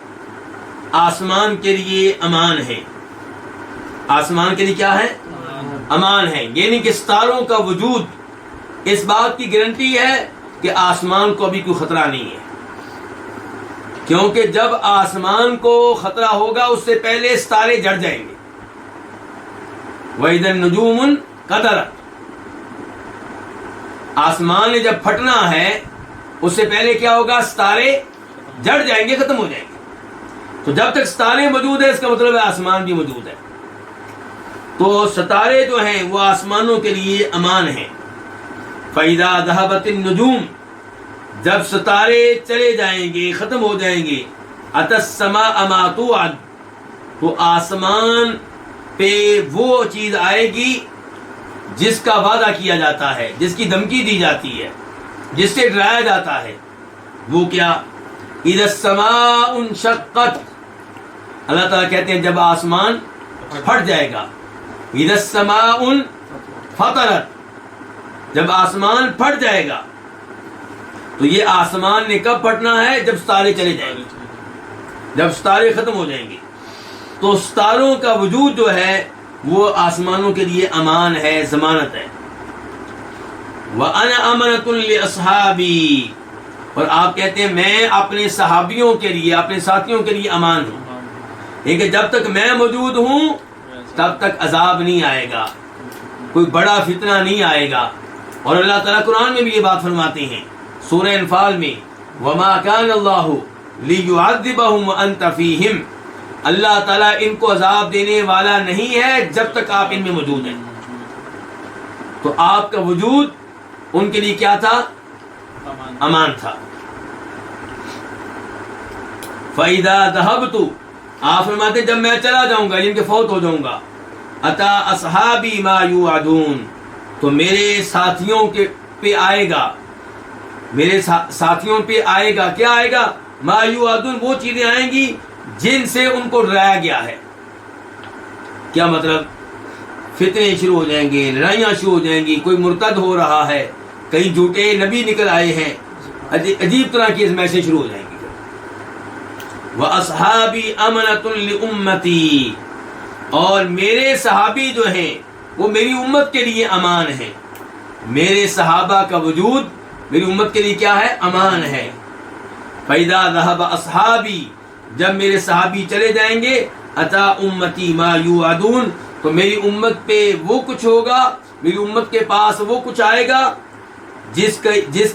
آسمان کے لیے امان ہے۔ آسمان کے لیے کیا ہے؟ امان ہے، یعنی کہ ستاروں کا وجود اس بات کی گارنٹی ہے کہ آسمان کو ابھی کوئی خطرہ نہیں ہے، کیونکہ جب آسمان کو خطرہ ہوگا اس سے پہلے ستارے جڑ جائیں گے۔ وَإِذَا النُّجُومُ انْقَطَرَتْ، آسمان نے جب پھٹنا ہے اس سے پہلے کیا ہوگا؟ ستارے جڑ جائیں گے، ختم ہو جائیں گے۔ تو جب تک ستارے موجود ہیں اس کا مطلب ہے آسمان بھی موجود ہے۔ تو ستارے جو ہیں وہ آسمانوں کے لیے امان ہیں۔ فَإِذَا ذَهَبَتِ النُّجُومُ، جب ستارے چلے جائیں گے، ختم ہو جائیں گے، أَتَى السَّمَاءَ مَا تُوعَدُ، تو آسمان پہ وہ چیز آئے گی جس کا وعدہ کیا جاتا ہے، جس کی دھمکی دی جاتی ہے، جس سے ڈرایا جاتا ہے۔ وہ کیا؟ اذا السماء انشقت، اللہ تعالیٰ کہتے ہیں جب آسمان پھٹ جائے گا۔ اذا السماء فطرت، جب آسمان پھٹ جائے گا۔ تو یہ آسمان نے کب پھٹنا ہے؟ جب ستارے چلے جائیں گے، جب ستارے ختم ہو جائیں گے۔ تو ستاروں کا وجود جو ہے وہ آسمانوں کے لیے امان ہے، ضمانت ہے۔ وَأَنَا أَمَنَةٌ لِأَصْحَابِي، اور آپ کہتے ہیں میں اپنے صحابیوں کے لیے، اپنے ساتھیوں کے لیے امان ہوں، لیکن جب تک میں موجود ہوں تب تک عذاب نہیں آئے گا، کوئی بڑا فتنہ نہیں آئے گا۔ اور اللہ تعالیٰ قرآن میں بھی یہ بات فرماتے ہیں سورہ انفال میں، وَمَا كَانَ اللَّهُ لِيُعَذِّبَهُمْ وَأَنْتَ فِيهِمْ، اللہ تعالیٰ ان کو عذاب دینے والا نہیں ہے جب تک آپ ان میں موجود ہیں۔ تو آپ کا وجود ان کے لیے کیا تھا؟ امان تھا۔ فَإِذَا ذَهَبْتُ، آپ فرماتے ہیں جب میں چلا جاؤں گا، یعنی کہ فوت ہو جاؤں گا، أَتَى أَصْحَابِي مَا يُوعَدُونَ، تو میرے ساتھیوں کے پہ آئے گا، میرے ساتھیوں پہ آئے گا، کیا آئے گا؟ ما یوعدون، وہ چیزیں آئیں گی جن سے ان کو ڈرایا گیا ہے۔ کیا مطلب؟ فتنے شروع ہو جائیں گے، لڑائیاں شروع ہو جائیں گی، کوئی مرتد ہو رہا ہے، کئی جھوٹے نبی نکل آئے ہیں، عجیب طرح کی ازمائشیں شروع ہو جائیں گی۔ وَأَصْحَابِي أَمَنَةٌ لِأُمَّتِي، اور میرے صحابی جو ہیں وہ میری امت کے لیے امان ہیں۔ میرے صحابہ کا وجود میری امت کے لیے کیا ہے؟ امان ہے۔ فَإِذَا ذَهَبَ أَصْحَابِي، جب میرے صحابی چلے جائیں گے، أَتَى أُمَّتِي مَا يُوعَدُونَ، تو میری امت پہ وہ کچھ ہوگا، میری امت کے پاس وہ کچھ آئے گا جس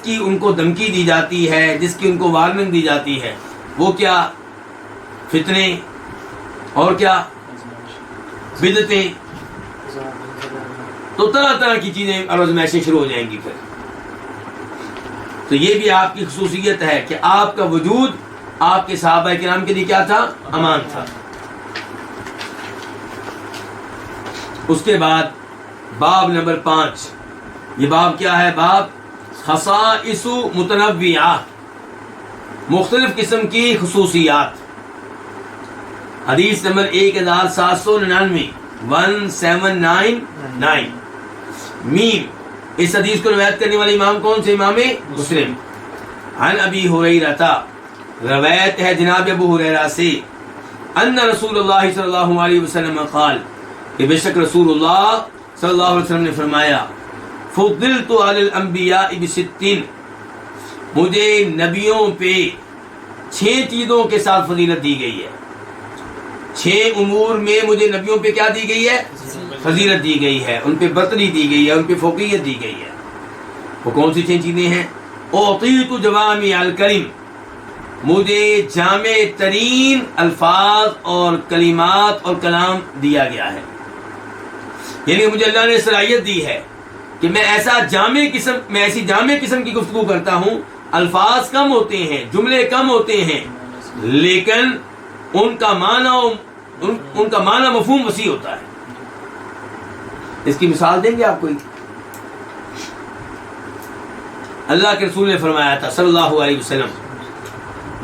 کی ان کو دھمکی دی جاتی ہے، جس کی ان کو وارننگ دی جاتی ہے۔ وہ کیا؟ فتنے، اور کیا؟ بدعتیں، تو طرح طرح کی چیزیں اور آزمائشیں شروع ہو جائیں گی پھر۔ تو یہ بھی آپ کی خصوصیت ہے کہ آپ کا وجود آپ کے صحابہ کرام کے لیے کیا تھا؟ امان تھا۔ اس کے بعد باب نمبر 5، یہ باب کیا ہے؟ باب خصائص متنوعہ، مختلف قسم کی خصوصیات۔ حدیث نمبر 1799، 1799 میم۔ اس حدیث کو روایت کرنے والے امام کون سے؟ امام مسلم۔ عن ابی ہریرہ، روایت ہے جناب ابو ہریرہ سے، ان رسول اللہ صلی اللہ علیہ وسلم قال، کہ بے شک رسول اللہ صلی اللہ علیہ وسلم نے فرمایا، فضلت علی الانبیاء ب60، مجھے نبیوں پہ 6 چیزوں کے ساتھ فضیلت دی گئی ہے۔ 6 امور میں مجھے نبیوں پہ کیا دی گئی ہے؟ فضیلت دی گئی ہے، ان پہ برتری دی گئی ہے، ان پہ فوقیت دی گئی ہے۔ وہ کون سی 6 چیزیں ہیں؟ اعطیت جوامع الکلم، مجھے جامع ترین الفاظ اور کلمات اور کلام دیا گیا ہے، یعنی مجھے اللہ نے صلاحیت دی ہے کہ میں ایسی جامع قسم کی گفتگو کرتا ہوں، الفاظ کم ہوتے ہیں، جملے کم ہوتے ہیں، لیکن ان کا معنی مفہوم وسیع ہوتا ہے۔ اس کی مثال دیں گے آپ کوئی؟ اللہ کے رسول نے فرمایا تھا صلی اللہ علیہ وسلم،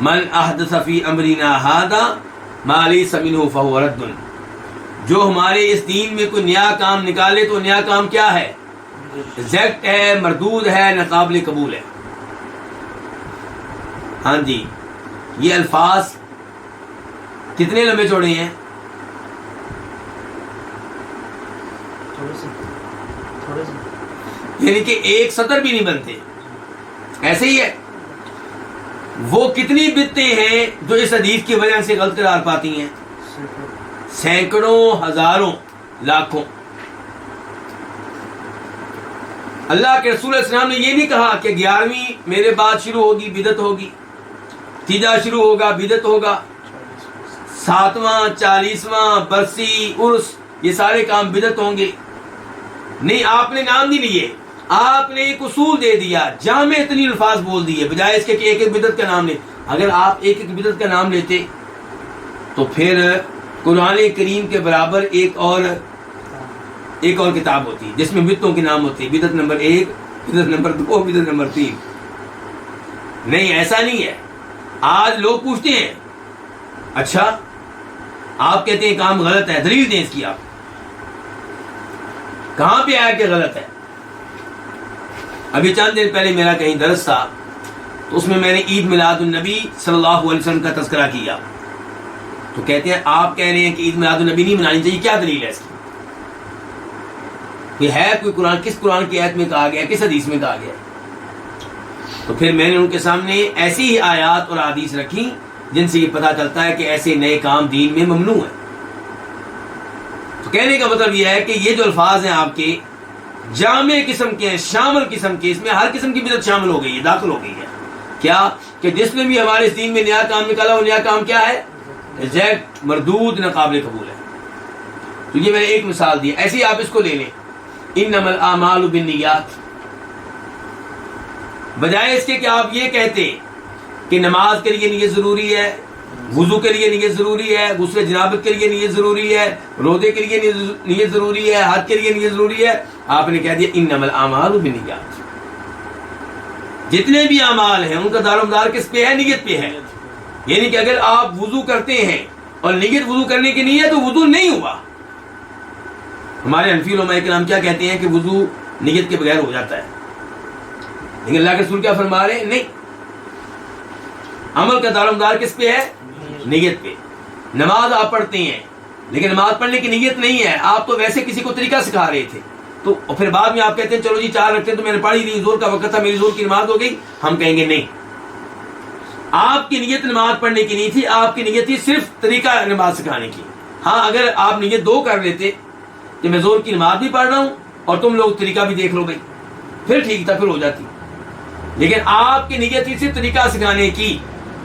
من احدث فی امرنا ھذا ما لیس منہ فہو رد، جو ہمارے اس دین میں کوئی نیا کام نکالے تو نیا کام کیا ہے؟ ریجیکٹ ہے، مردود ہے، ناقابل قبول ہے۔ ہاں جی، یہ الفاظ کتنے لمبے چوڑے ہیں؟ یعنی کہ ایک سطر بھی نہیں بنتے، ایسے ہی ہے۔ وہ کتنی بدعتیں ہیں جو اس حدیث کی وجہ سے غلط قرار پاتی ہیں؟ سینکڑوں، ہزاروں، لاکھوں۔ اللہ کے رسول صلی اللہ علیہ وسلم نے یہ نہیں کہا کہ 11ویں میرے بعد شروع ہوگی بدعت ہوگی، 3 شروع ہوگا بدعت ہوگا، 7واں 40واں برسی عرس یہ سارے کام بدعت ہوں گے۔ نہیں، آپ نے نام نہیں لیے، آپ نے ایک اصول دے دیا، جامع اتنی الفاظ بول دیے، بجائے اس کے کہ ایک ایک بدعت کا نام لے۔ اگر آپ ایک ایک بدعت کا نام لیتے تو پھر قرآن کریم کے برابر ایک اور کتاب ہوتی جس میں بدعتوں کے نام ہوتے، بدعت نمبر 1، بدعت نمبر 2، بدعت نمبر 3۔ نہیں، ایسا نہیں ہے۔ آج لوگ پوچھتے ہیں اچھا آپ کہتے ہیں کام غلط ہے، دلیل دیں اس کی، آپ کہاں پہ آیا کہ غلط ہے؟ ابھی چند دن پہلے میرا کہیں درس تھا تو اس میں نے عید میلاد النبی صلی اللہ علیہ وسلم کا تذکرہ کیا، تو کہتے ہیں آپ کہہ رہے ہیں کہ عید میلاد النبی نہیں منانی چاہیے، کیا دلیل ہے اس کی؟ کوئی ہے کوئی قرآن، کس قرآن کی آیت میں کہا گیا، کس حدیث میں کہا گیا؟ تو پھر میں نے ان کے سامنے ایسی ہی آیات اور حدیث رکھی جن سے یہ پتہ چلتا ہے کہ ایسے نئے کام دین میں ممنوع ہیں۔ تو کہنے کا مطلب یہ ہے کہ یہ جو الفاظ ہیں آپ کے جامع قسم کے ہیں، شامل قسم کے، اس میں ہر قسم کی بدعت شامل ہو گئی ہے، داخل ہو گئی ہے۔ کیا کہ جس نے بھی ہمارے اس دین میں نیا کام نکالا وہ نیا کام کیا ہے؟ ریجیکٹ، مردود، ناقابل قبول ہے۔ تو یہ میں نے ایک مثال دی، ایسے ہی آپ اس کو لے لیں، انما الاعمال بالنیات، بجائے اس کے کہ آپ یہ کہتے کہ نماز کے لیے نیت ضروری ہے، وضو کے لیے نیت ضروری ہے، غسل جنابت کے لیے نیت ضروری ہے، روزے کے لیے نیت ضروری ہے، حج کے لیے نیت ضروری ہے، آپ نے کہہ دیا انما الاعمال بالنیات۔ جتنے بھی اعمال ہیں ان کا دار و مدار کس پہ ہے؟ نیت پہ ہے۔ یعنی کہ اگر آپ وضو کرتے ہیں اور نیت وضو کرنے کی نہیں ہے تو وضو نہیں ہوا۔ ہمارے حنفی علماء کرام کیا کہتے ہیں کہ وضو نیت کے بغیر ہو جاتا ہے، لیکن اللہ کے رسول کیا فرما رہے ہیں؟ نہیں، عمل کا دار و مدار کس پہ ہے؟ نیت پہ۔ نماز آپ پڑھتے ہیں لیکن نماز پڑھنے کی نیت نہیں ہے، آپ تو ویسے کسی کو طریقہ سکھا رہے تھے، تو پھر بعد میں آپ کہتے ہیں چلو جی 4 رکھتے ہیں تو میں نے پڑھی نہیں، زور کا وقت تھا، میری زور کی نماز ہو گئی۔ ہم کہیں گے نہیں، آپ کی نیت نماز پڑھنے کی نہیں تھی، آپ کی نیت تھی صرف طریقہ نماز سکھانے کی۔ ہاں، اگر آپ نیت 2 کر لیتے کہ میں زور کی نماز بھی پڑھ رہا ہوں اور تم لوگ طریقہ بھی دیکھ لو بھائی، پھر ٹھیک تھا، پھر ہو جاتی۔ لیکن آپ کی نیت تھی صرف طریقہ سکھانے کی،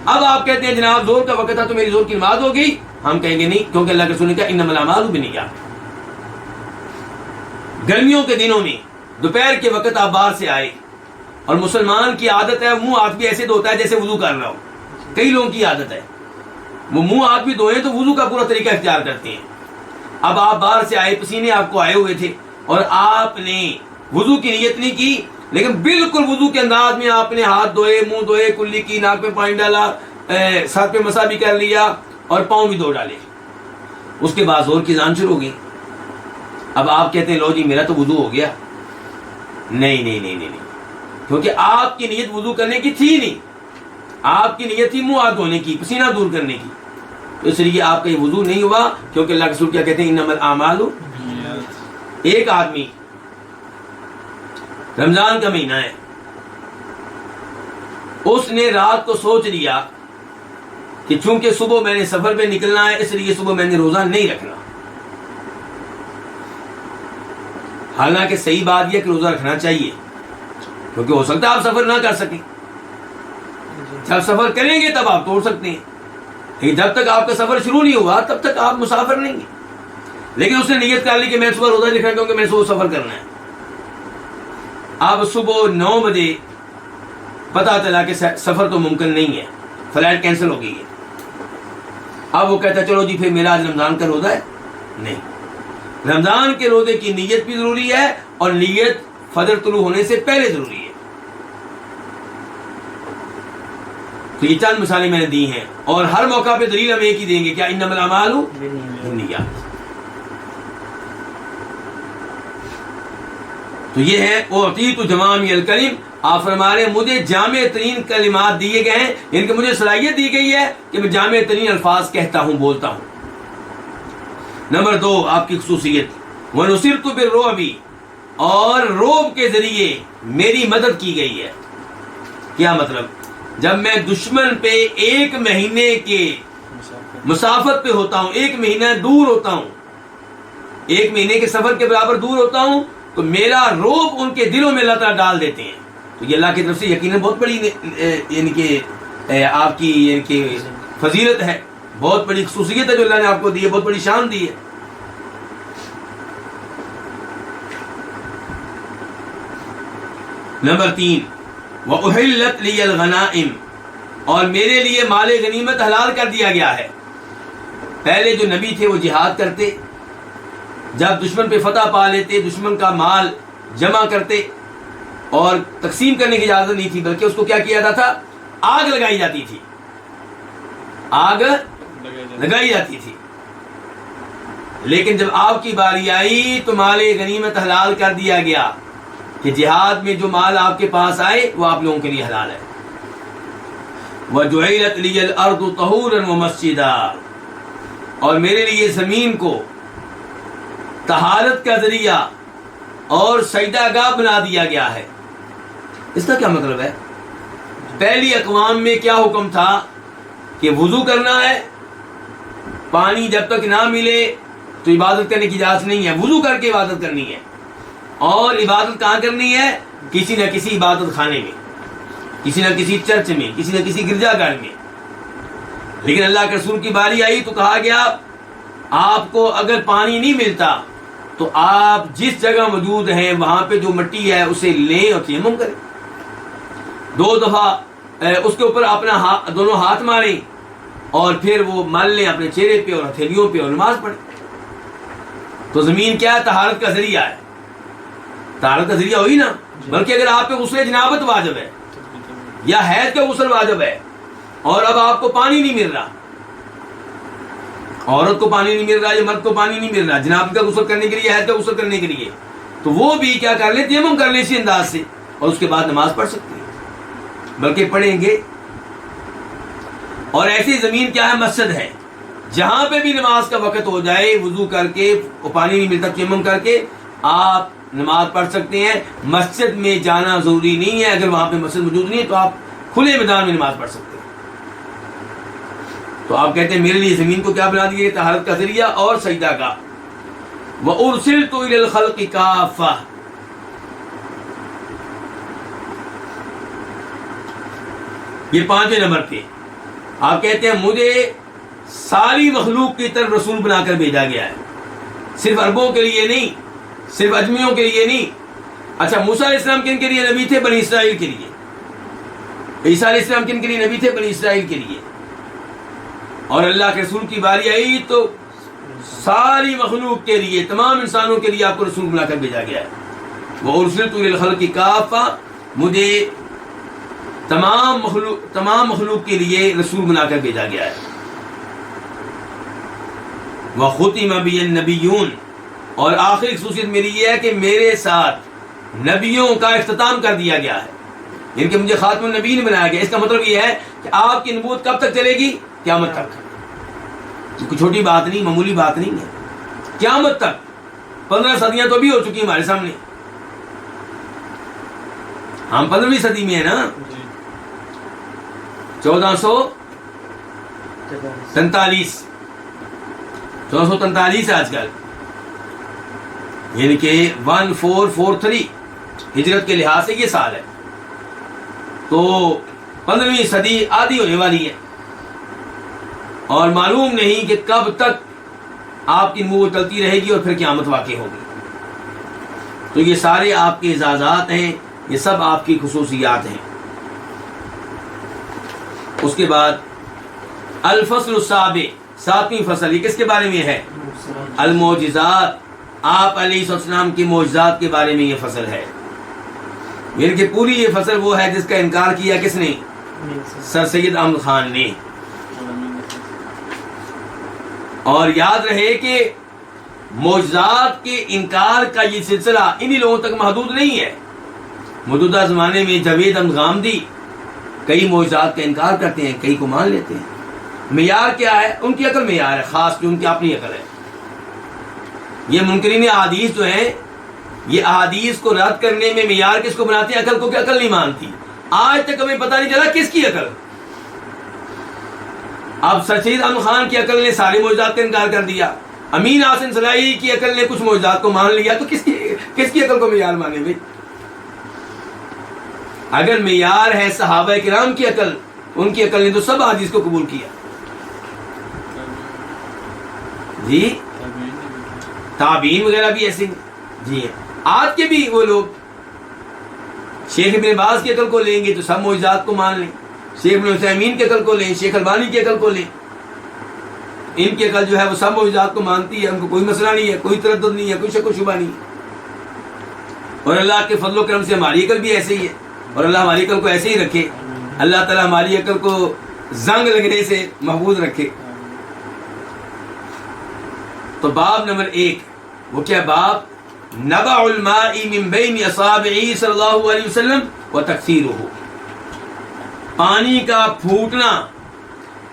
اب آپ کہتے ہیں جناب زور کا وقت تھا تو میری زور کی نماز ہو گئی۔ ہم کہیں گے نہیں، کیونکہ اللہ کے رسول نے کہا انما الاعمال بالنیات۔ گرمیوں کے دنوں میں دوپہر کے وقت آپ باہر سے آئے اور مسلمان کی عادت ہے منہ ہاتھ بھی ایسے دھوتا ہے جیسے وضو کر رہا ہو، کئی لوگوں کی عادت ہے وہ منہ ہاتھ بھی دھوئیں تو وضو کا پورا طریقہ اختیار کرتے ہیں۔ اب آپ باہر سے آئے، پسینے آپ کو آئے ہوئے تھے اور آپ نے وضو کی نیت نہیں کی، لیکن بالکل وضو کے انداز میں آپ نے ہاتھ دھوئے، منہ دھوئے، کلی کی، ناک میں پانی ڈالا، سر پہ مسا بھی کر لیا اور پاؤں بھی دھو ڈالے، اس کے بعد زور کی اذان شروع ہو گئی۔ اب آپ کہتے ہیں لو جی میرا تو وضو ہو گیا۔ نہیں نہیں نہیں نہیں، کیونکہ آپ کی نیت وضو کرنے کی تھی نہیں، آپ کی نیت تھی منہ ہاتھ دھونے کی، پسینہ دور کرنے کی، تو اس لیے آپ کا یہ وضو نہیں ہوا، کیونکہ اللہ کے رسول کیا کہتے ہیں انما الاعمال۔ ایک آدمی، رمضان کا مہینہ ہے، اس نے رات کو سوچ لیا کہ چونکہ صبح میں نے سفر پہ نکلنا ہے اس لیے صبح میں نے روزہ نہیں رکھنا. حالانکہ صحیح بات یہ کہ روزہ رکھنا چاہیے، کیونکہ ہو سکتا ہے آپ سفر نہ کر سکیں. جب سفر کریں گے تب آپ توڑ سکتے ہیں، لیکن جب تک آپ کا سفر شروع نہیں ہوا تب تک آپ مسافر نہیں ہیں. لیکن اس نے نیت کر لی کہ میں صبح روزہ نہیں رکھنا کیونکہ میں صبح سفر کرنا ہے. اب صبح 9 بجے پتا چلا کہ سفر تو ممکن نہیں ہے، فلائٹ کینسل ہو گئی ہے. اب وہ کہتا ہے چلو جی پھر میرا آج رمضان کا روزہ ہے. نہیں، رمضان کے روزے کی نیت بھی ضروری ہے اور نیت فجر طلوع ہونے سے پہلے ضروری ہے. تو یہ چند مثالیں میں نے دی ہیں، اور ہر موقع پہ دلیل ہم ایک ہی دیں گے، کیا انما الاعمال بالنیات. تو یہ ہے اعطیت جوامع الکلم. آپ فرما رہے ہیں مجھے جامع ترین کلمات دیے گئے ہیں، یعنی کہ مجھے صلاحیت دی گئی ہے کہ میں جامع ترین الفاظ کہتا ہوں، بولتا ہوں. نمبر 2 آپ کی خصوصیت وَنُصِرْتُ بِالرُّعْبِ، اور رعب کے ذریعے میری مدد کی گئی ہے. کیا مطلب؟ جب میں دشمن پہ 1 مہینے کے مسافت پہ ہوتا ہوں، 1 مہینہ دور ہوتا ہوں، 1 مہینے کے سفر کے برابر دور ہوتا ہوں، تو میرا رعب ان کے دلوں میں اللہ تعالیٰ ڈال دیتے ہیں. تو یہ اللہ کی طرف سے یقیناً بہت بڑی یعنی کہ آپ کی یعنی کہ فضیلت ہے، بہت بڑی خصوصیت ہے جو اللہ نے آپ کو دی ہے، بہت بڑی شان دی ہے. نمبر 3 وَأُحِلَّتْ لِيَ الْغَنَائِمُ، اور میرے لیے مال غنیمت حلال کر دیا گیا ہے. پہلے جو نبی تھے وہ جہاد کرتے، جب دشمن پہ فتح پا لیتے دشمن کا مال جمع کرتے، اور تقسیم کرنے کی اجازت نہیں تھی، بلکہ اس کو کیا کیا جاتا تھا؟ آگ لگائی جاتی تھی، آگ لگائی جاتی تھی. لیکن جب آپ کی باری آئی تو مال غنیمت حلال کر دیا گیا کہ جہاد میں جو مال آپ کے پاس آئے وہ آپ لوگوں کے لیے حلال ہے. وَجُعِلَتْ لِيَ الْأَرْضُ طَهُورًا وَمَسْجِدًا، اور میرے لیے زمین کو طہارت کا ذریعہ اور سجدہ گاہ بنا دیا گیا ہے. اس کا کیا مطلب ہے؟ پہلی اقوام میں کیا حکم تھا کہ وضو کرنا ہے، پانی جب تک نہ ملے تو عبادت کرنے کی اجازت نہیں ہے، وضو کر کے عبادت کرنی ہے. اور عبادت کہاں کرنی ہے؟ کسی نہ کسی عبادت خانے میں، کسی نہ کسی چرچ میں، کسی نہ کسی گرجا گھر میں. لیکن اللہ کے رسول کی باری آئی تو کہا گیا آپ کو اگر پانی نہیں ملتا تو آپ جس جگہ موجود ہیں وہاں پہ جو مٹی ہے اسے لیں اور تیمم کریں. 2 دفعہ اس کے اوپر اپنا دونوں ہاتھ ماریں اور پھر وہ مل لیں اپنے چہرے پہ اور ہتھیلیوں پہ اور نماز پڑھیں. تو زمین کیا ہے؟ طہارت کا ذریعہ ہے. طہارت کا ذریعہ ہوئی نا. بلکہ اگر آپ پہ غسل جنابت واجب ہے یا حیض کا غسل واجب ہے اور اب آپ کو پانی نہیں مل رہا، عورت کو پانی نہیں مل رہا یا مرد کو پانی نہیں مل رہا جنابت کا غسل کرنے کے لیے، حیض کا غسل کرنے کے لیے، تو وہ بھی کیا کر لیں؟ تیمم کر لیں اسی انداز سے، اور اس کے بعد نماز پڑھ سکتے ہیں، بلکہ پڑھیں گے. اور ایسی زمین کیا ہے؟ مسجد ہے. جہاں پہ بھی نماز کا وقت ہو جائے وضو کر کے، پانی نہیں ملتا تیمم کر کے آپ نماز پڑھ سکتے ہیں. مسجد میں جانا ضروری نہیں ہے، اگر وہاں پہ مسجد موجود نہیں ہے تو آپ کھلے میدان میں نماز پڑھ سکتے ہیں. تو آپ کہتے ہیں میرے لیے زمین کو کیا بنا دیے؟ طہارت کا ذریعہ اور سجدہ گاہ. وَأُرْسِلْتُ إِلَى الْخَلْقِ كَافَّةً، یہ 5ویں نمبر پہ آپ کہتے ہیں مجھے ساری مخلوق کی طرف رسول بنا کر بھیجا گیا ہے، صرف عربوں کے لیے نہیں، صرف اجمیوں کے لیے نہیں. اچھا موسیٰ علیہ السلام کن کے لیے نبی تھے؟ بنی اسرائیل کے لیے. عیسیٰ علیہ السلام کن کے لیے نبی تھے؟ بنی اسرائیل کے لیے. اور اللہ کے رسول کی باری آئی تو ساری مخلوق کے لیے، تمام انسانوں کے لیے آپ کو رسول بنا کر بھیجا گیا ہے. وَأُرْسِلْتُ إِلَى الْخَلْقِ كَافَّةً، مجھے تمام مخلوق کے لیے رسول بنا کر بھیجا گیا ہے. وَخُتِمَ بِيَ النَّبِيُّونَ، اور آخری خصوصیت میری یہ ہے کہ میرے ساتھ نبیوں کا اختتام کر دیا گیا ہے، یعنی کہ مجھے خاتم النبیین بنایا گیا. اس کا مطلب یہ ہے کہ آپ کی نبوت کب تک چلے گی؟ قیامت تک. کوئی چھوٹی بات نہیں، معمولی بات نہیں ہے، قیامت تک. 15 صدیاں تو بھی ہو چکی ہمارے سامنے، ہم 15ویں صدی میں ہیں نا. 1400 43 1443 ہے آج کل، یعنی کہ 1443 ہجرت کے لحاظ سے یہ سال ہے، تو 15ویں صدی آدھی ہونے والی ہے، اور معلوم نہیں کہ کب تک آپ کی نبوت چلتی رہے گی اور پھر قیامت واقع ہوگی۔ تو یہ سارے آپ کے اعزازات ہیں، یہ سب آپ کی خصوصیات ہیں۔ اس کے بعد الفصل السابع، 7ویں فصل، یہ کس کے بارے میں ہے؟ المعجزات، آپ علیہ السلام کی معجزات کے بارے میں یہ فصل ہے، یعنی کہ پوری یہ فصل وہ ہے جس کا انکار کیا کس نے؟ سر سید احمد خان نے۔ اور یاد رہے کہ معجزات کے انکار کا یہ سلسلہ انہی لوگوں تک محدود نہیں ہے، موجودہ زمانے میں جاوید احمد غامدی کئی معجزات کا انکار کرتے ہیں، کئی کو مان لیتے ہیں۔ معیار کیا ہے؟ ان کی عقل معیار ہے خاص، جو ان کی اپنی عقل ہے۔ یہ منکرین احادیث جو ہیں، یہ احادیث کو رد کرنے میں معیار کس کو بناتے ہیں؟ عقل کو، کہ عقل نہیں مانتی۔ آج تک ہمیں پتہ نہیں چلا کس کی عقل۔ اب سر سید احمد خان کی عقل نے سارے معجزات کا انکار کر دیا، امین حسن صلاحی کی عقل نے کچھ معجزات کو مان لیا، تو کس کی عقل کو معیار مانے بھائی؟ اگر معیار ہے صحابہ کرام کی عقل، ان کی عقل نے تو سب حدیث کو قبول کیا۔ جی تابعین وغیرہ بھی ایسے ہیں، جی آج کے بھی وہ لوگ شیخ ابن باز کی عقل کو لیں گے تو سب معجزات کو مان لیں، شیخ ابن عثیمین کی عقل کو لیں، شیخ البانی کی عقل کو لیں، ان کی عقل جو ہے وہ سب معجزات کو مانتی ہے، ان کو کوئی مسئلہ نہیں ہے، کوئی تردد نہیں ہے، کوئی شک و شبہ نہیں ہے۔ اور اللہ کے فضل و کرم سے ہماری عقل بھی ایسے ہی ہے، اور اللہ ہماری عقل کو ایسے ہی رکھے، اللہ تعالیٰ ہماری عقل کو زنگ لگنے سے محفوظ رکھے۔ تو باب نمبر 1 وہ کیا؟ باب نبع الماء من بین اصابعہ صلی اللہ علیہ وسلم وتکثیرہ، پانی کا پھوٹنا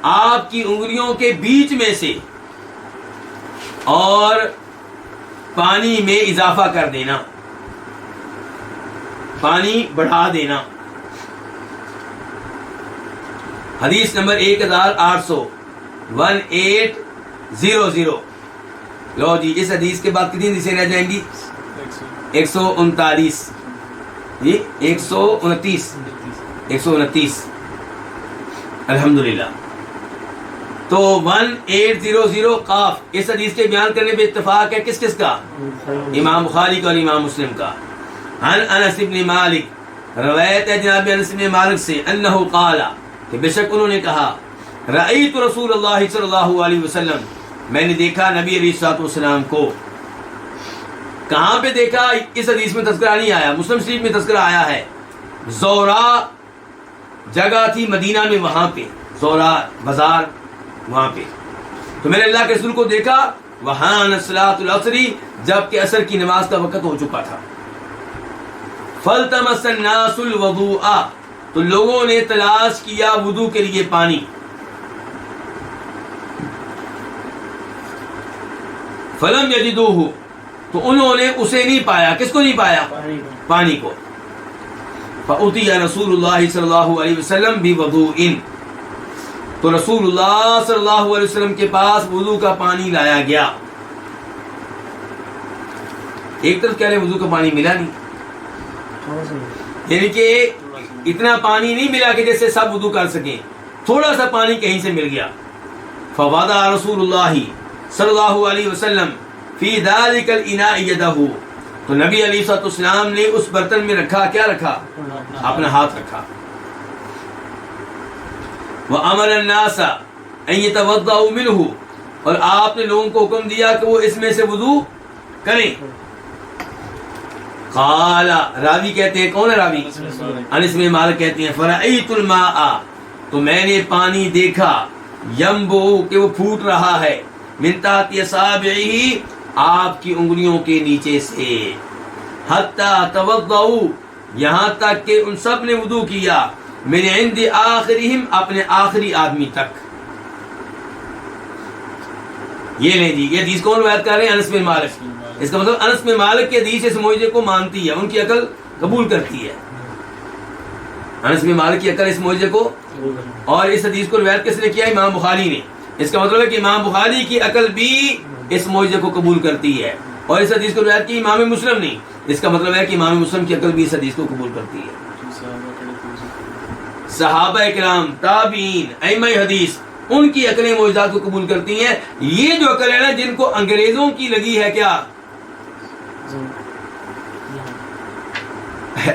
آپ کی انگلیوں کے بیچ میں سے اور پانی میں اضافہ کر دینا، پانی بڑھا دینا۔ حدیث نمبر 1800 لو جی، اس حدیث کے بعد کتنی حدیثیں رہ جائیں گی؟ 139 جی 129 الحمدللہ۔ تو 1800 قاف، اس حدیث کے بیان کرنے پہ اتفاق ہے کس کس کا؟ امام بخاری کا اور امام مسلم کا۔ عن انس بن مالک، روایت ہے جناب انس بن مالک سے، انہ قال، کہ بے شک انہوں نے کہا، رأیت رسول اللہ صلی اللہ علیہ وسلم، میں نے دیکھا نبی علیہ الصلوۃ والسلام کو۔ کہاں پہ دیکھا؟ اس حدیث میں تذکرہ نہیں آیا، مسلم شریف میں تذکرہ آیا ہے۔ زورا جگہ تھی مدینہ میں، وہاں پہ زورا بازار، وہاں پہ تو میں نے اللہ کے رسول کو دیکھا، وہاں صلاۃ العصر، جب کہ عصر کی نماز کا وقت ہو چکا تھا۔ فالتمس الناس الوضوء، تو لوگوں نے تلاش کیا وضو کے لیے پانی۔ فلم یجدوہ، تو انہوں نے اسے نہیں پایا۔ کس کو نہیں پایا؟ پانی کو۔ فأتی رسول اللہ صلی اللہ علیہ وسلم بوضوء، تو رسول اللہ صلی اللہ علیہ وسلم کے پاس وضو کا پانی لایا گیا۔ ایک طرف کہہ رہے وضو کا پانی ملا نہیں، یعنی کہ اتنا پانی نہیں ملا کہ جیسے سب وضو کر سکیں، تھوڑا سا پانی کہیں سے مل گیا۔ فوضع رسول اللہ صلی اللہ علیہ وسلم فی ذلک الاناء یدہ، تو نبی علیہ الصلوۃ والسلام نے اس برتن میں رکھا، کیا رکھا؟ اپنا ہاتھ رکھا۔ وَأَمَرَ النَّاسَ أَن يَتَوَضَّؤُوا مِنْهُ، اور آپ نے لوگوں کو حکم دیا کہ وہ اس میں سے وضو کریں۔ قال، راوی کہتے ہیں، کون ہے راوی؟ انس بن مالک کہتے ہیں، فَرَأَيْتُ الْمَاءَ، تو میں نے پانی دیکھا، يَنبُعُ، کہ وہ پھوٹ رہا ہے، مِن تحت اصابعہ، آپ کی انگلیوں کے نیچے سے، حتی توضؤ، یہاں تک کہ ان سب نے وضو کیا، من عند آخرہم، اپنے آخری آدمی تک۔ یہ لیں جی، یہ حدیث کون روایت کر رہے ہیں؟ انس بن مالک۔ اس کا مطلب انس بن مالک کی حدیث اس معجزے کو مانتی ہے، ان کی عقل قبول کرتی ہے۔ انس بن مالک کی عقل اس معجزے کو، اور اس حدیث کو روایت کس نے کیا؟ امام بخاری نے۔ اس کا مطلب ہے کہ امام بخاری کی عقل بھی اس معجزے کو قبول کرتی ہے، اور اس حدیث کو روایت کی امام مسلم نے۔ اس کا مطلب ہے کہ امام مسلم کی عقل بھی اس حدیث کو قبول کرتی ہے۔ صحابہ کرام، تابعین، ائمہ حدیث، ان کی عقلیں معجزات کو قبول کرتی ہیں۔ یہ جو عقل ہے نا جن کو انگریزوں کی لگی ہے، کیا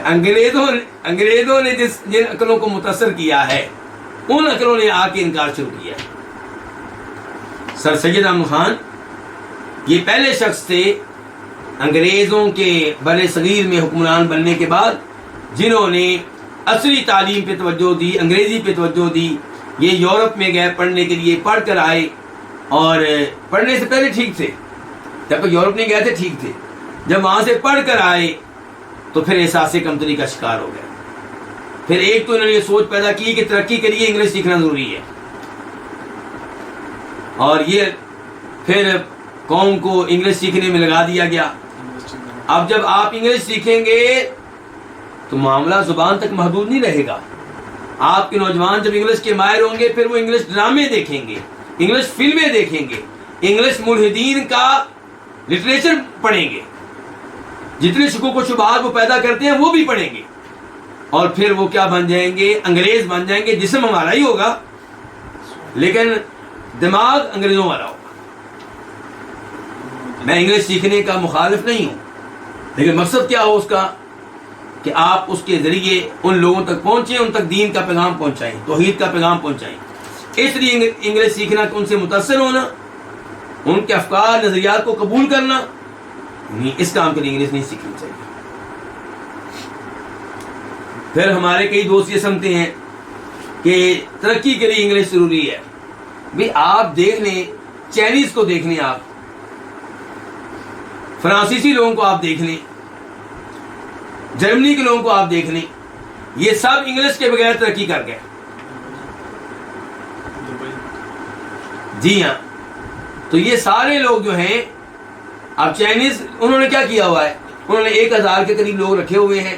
انگریزوں نے جن عقلوں کو متاثر کیا ہے، ان عقلوں نے آ کے انکار شروع کیا۔ سر سید احمد خان یہ پہلے شخص تھے انگریزوں کے بر صغیر میں حکمران بننے کے بعد جنہوں نے عصری تعلیم پہ توجہ دی، انگریزی پہ توجہ دی۔ یہ یورپ میں گئے پڑھنے کے لیے، پڑھ کر آئے، اور پڑھنے سے پہلے ٹھیک تھے، جب تک یورپ نہیں گئے تھے ٹھیک تھے، جب وہاں سے پڑھ کر آئے تو پھر احساس کمتری کا شکار ہو گئے۔ پھر ایک تو انہوں نے یہ سوچ پیدا کی کہ ترقی کے لیے انگلش سیکھنا ضروری ہے، اور یہ پھر قوم کو انگلش سیکھنے میں لگا دیا گیا۔ اب جب آپ انگلش سیکھیں گے تو معاملہ زبان تک محدود نہیں رہے گا۔ آپ کے نوجوان جب انگلش کے ماہر ہوں گے پھر وہ انگلش ڈرامے دیکھیں گے، انگلش فلمیں دیکھیں گے، انگلش ملحدین کا لٹریچر پڑھیں گے، جتنے شکوک و شبہات وہ پیدا کرتے ہیں وہ بھی پڑھیں گے، اور پھر وہ کیا بن جائیں گے؟ انگریز بن جائیں گے۔ جسم ہمارا ہی ہوگا لیکن دماغ انگریزوں والا ہوگا۔ میں انگلش سیکھنے کا مخالف نہیں ہوں، لیکن مقصد کیا ہو اس کا کہ آپ اس کے ذریعے ان لوگوں تک پہنچیں، ان تک دین کا پیغام پہنچائیں، توحید کا پیغام پہنچائیں۔ اس لیے انگلش سیکھنا کہ ان سے متاثر ہونا، ان کے افکار نظریات کو قبول کرنا، اس کام کے لیے انگلش نہیں سیکھنی چاہیے۔ پھر ہمارے کئی دوست یہ سمجھتے ہیں کہ ترقی کے لیے انگلش ضروری ہے۔ بھی آپ دیکھ لیں، چائنیز کو دیکھ لیں، آپ فرانسیسی لوگوں کو آپ دیکھ لیں، جرمنی کے لوگوں کو آپ دیکھ لیں، یہ سب انگلش کے بغیر ترقی کر گئے۔ جی ہاں، تو یہ سارے لوگ جو ہیں، اب چائنیز انہوں نے کیا کیا ہوا ہے؟ انہوں نے 1000 کے قریب لوگ رکھے ہوئے ہیں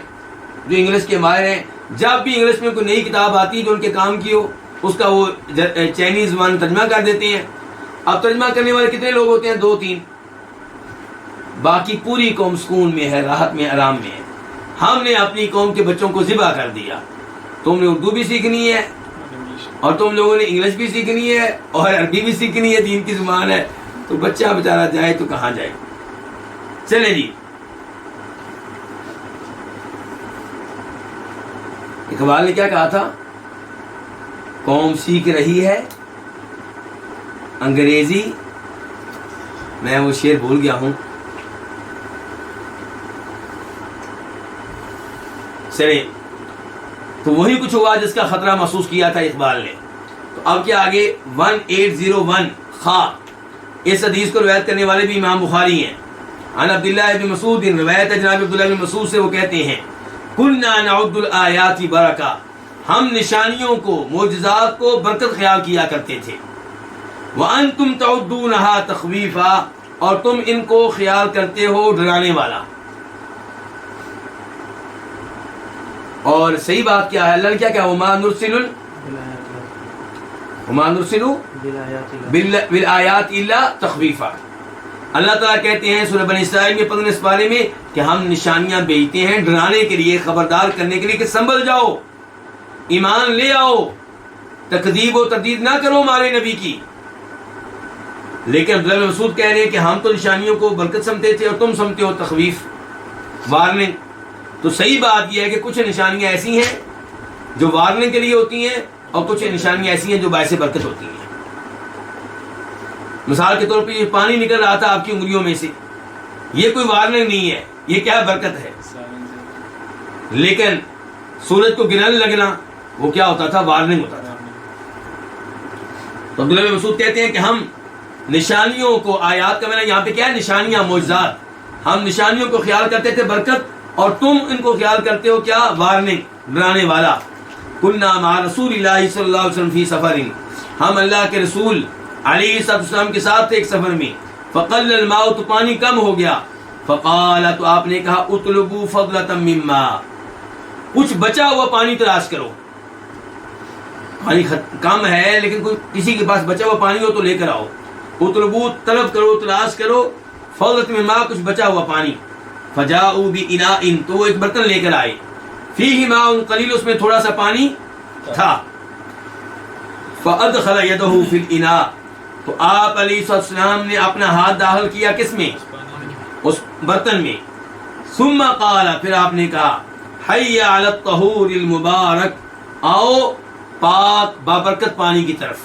جو انگلش کے ماہر ہیں۔ جب بھی انگلش میں کوئی نئی کتاب آتی ہے جو ان کے کام کی ہو، اس کا وہ چائنیز زبان ترجمہ کر دیتے ہیں۔ اب ترجمہ کرنے والے کتنے لوگ ہوتے ہیں؟ 2-3، باقی پوری قوم سکون میں ہے، راحت میں، آرام میں ہے۔ ہم نے اپنی قوم کے بچوں کو ذبح کر دیا۔ تم نے اردو بھی سیکھنی ہے، اور تم لوگوں نے انگلش بھی سیکھنی ہے، اور عربی بھی سیکھنی ہے، دین کی زبان ہے، تو بچہ بیچارہ جائے تو کہاں جائے؟ چلے جی، اقبال نے کیا کہا تھا؟ قوم سیکھ رہی ہے انگریزی، میں وہ شعر بھول گیا ہوں، چلے، تو وہی کچھ ہوا جس کا خطرہ محسوس کیا تھا اقبال نے۔ تو اب کیا آگے 1801 خا، اس حدیث کو روایت کرنے والے بھی امام بخاری ہیں۔ عن عبداللہ بن مسعود، روایت ہے جناب عبداللہ بن مسعود سے، وہ کہتے ہیں کنا نعد الآیات برکہ، ہم نشانیوں کو، معجزات کو برکت خیال کیا کرتے تھے۔ وانتم تعدونها تخویفا، اور تم ان کو خیال کرتے ہو ڈرانے والا۔ اور صحیح بات کیا ہے؟ اللہ نے کیا کہا؟ وما نرسل بالآیات الا تخویفا۔ اللہ تعالیٰ کہتے ہیں سورہ بنی اسرائیل میں 15 پارے میں کہ ہم نشانیاں بھیجتے ہیں ڈرانے کے لیے، خبردار کرنے کے لیے کہ سنبھل جاؤ، ایمان لے آؤ، تکذیب و تردید نہ کرو ہمارے نبی کی۔ لیکن عبداللہ بن مسعود کہہ رہے ہیں کہ ہم تو نشانیوں کو برکت سمجھتے تھے اور تم سمجھتے ہو تخویف، وارننگ۔ تو صحیح بات یہ ہے کہ کچھ نشانیاں ایسی ہیں جو وارننگ کے لیے ہوتی ہیں، اور کچھ نشانیاں ایسی ہیں جو باعث برکت ہوتی ہیں۔ مثال کے طور پہ یہ پانی نکل رہا تھا آپ کی انگلیوں میں سے، یہ کوئی وارننگ نہیں ہے، یہ کیا برکت ہے۔ لیکن سورج کو گرنے لگنا وہ کیا ہوتا تھا؟ وارننگ ہوتا تھا۔ تو عبداللہ بن مسعود کہتے ہیں کہ ہم نشانیوں کو، آیات کا معنی یہاں پہ کیا ہے؟ نشانیاں، معجزات، ہم نشانیوں کو خیال کرتے تھے برکت، اور تم ان کو خیال کرتے ہو کیا؟ وارننگ، ڈرانے والا۔ کنا مع رسول اللہ صلی اللہ علیہ وسلم فی سفر، ہم اللہ کے رسول علیہ السلام کے ساتھ تھے ایک سفر میں۔ فقل الماء، تو پانی کم ہو گیا۔ فقال، تو آپ نے کہا اطلبوا فضلة مما، کچھ بچا ہوا پانی تلاش کرو. پانی کم ہے لیکن کوئی کسی کے پاس بچا ہوا پانی ہو تو لے کر آؤ. اطلبوا طلب کرو تلاش کرو فضلۃ من ماء کچھ بچا ہوا پانی. فجاؤوا باناء تو وہ ایک برتن لے کر آئے. فیہ ماء قلیل اس میں تھوڑا سا پانی تھا. فادخل یدہ فی الاناء تو آپ علیہ السلام نے اپنا ہاتھ داخل کیا کس میں؟ اس برتن میں. ثم قال پھر آپ نے کہا حی علی الطہور المبارک آؤ پاک بابرکت پانی کی طرف.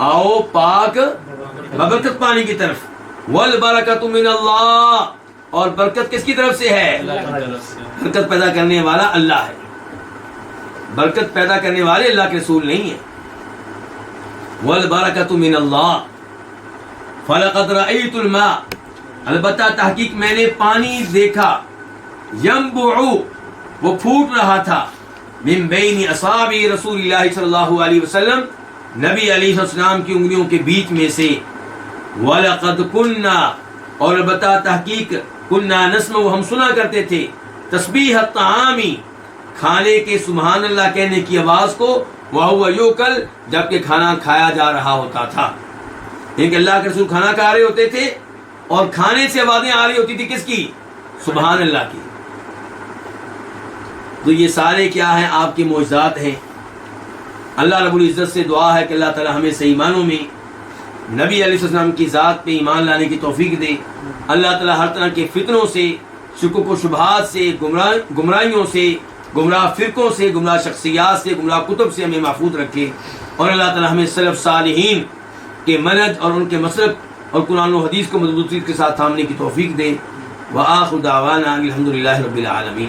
آؤ پاک بابرکت پانی کی طرف. والبرکۃ من اللہ اور برکت کس کی طرف سے ہے؟ برکت پیدا کرنے والا اللہ ہے. برکت پیدا کرنے والے اللہ کے رسول نہیں ہیں. والبرکۃ من اللہ فلقد رأیت الماء البتہ تحقیق میں نے پانی دیکھا. ینبع وہ پھوٹ رہا تھا. من بین اصابع رسول اللہ صلی اللہ علیہ وسلم نبی علیہ السلام کی انگلیوں کے بیچ میں سے. وَلَقَدْ كُنَّا اور البتہ تحقیق کننا نسمع ہم سنا کرتے تھے تسبیح الطعام کھانے کے سبحان اللہ کہنے کی آواز کو. وَهُوَ يُؤْكَلُ جبکہ کھانا کھایا جا رہا ہوتا تھا. یعنی کہ اللہ کے رسول کھانا کھا رہے ہوتے تھے اور کھانے سے آوازیں آ رہی ہوتی تھی کس کی؟ سبحان اللہ کی. تو یہ سارے کیا ہیں؟ آپ کے معجزات ہیں. اللہ رب العزت سے دعا ہے کہ اللہ تعالی ہمیں صحیح معنوں میں نبی علیہ السلام کی ذات پہ ایمان لانے کی توفیق دے. اللہ تعالی ہر طرح کے فتنوں سے، شکوک و شبہات سے، گمراہیوں سے، گمراہ فرقوں سے، گمراہ شخصیات سے، گمراہ کتب سے ہمیں محفوظ رکھے. اور اللہ تعالی ہمیں سلف صالحین کے منہج اور ان کے مسلک اور قرآن و حدیث کو مضبوطی کے ساتھ تھامنے کی توفیق دے. وآخر دعوانا الحمدللہ رب العالمین.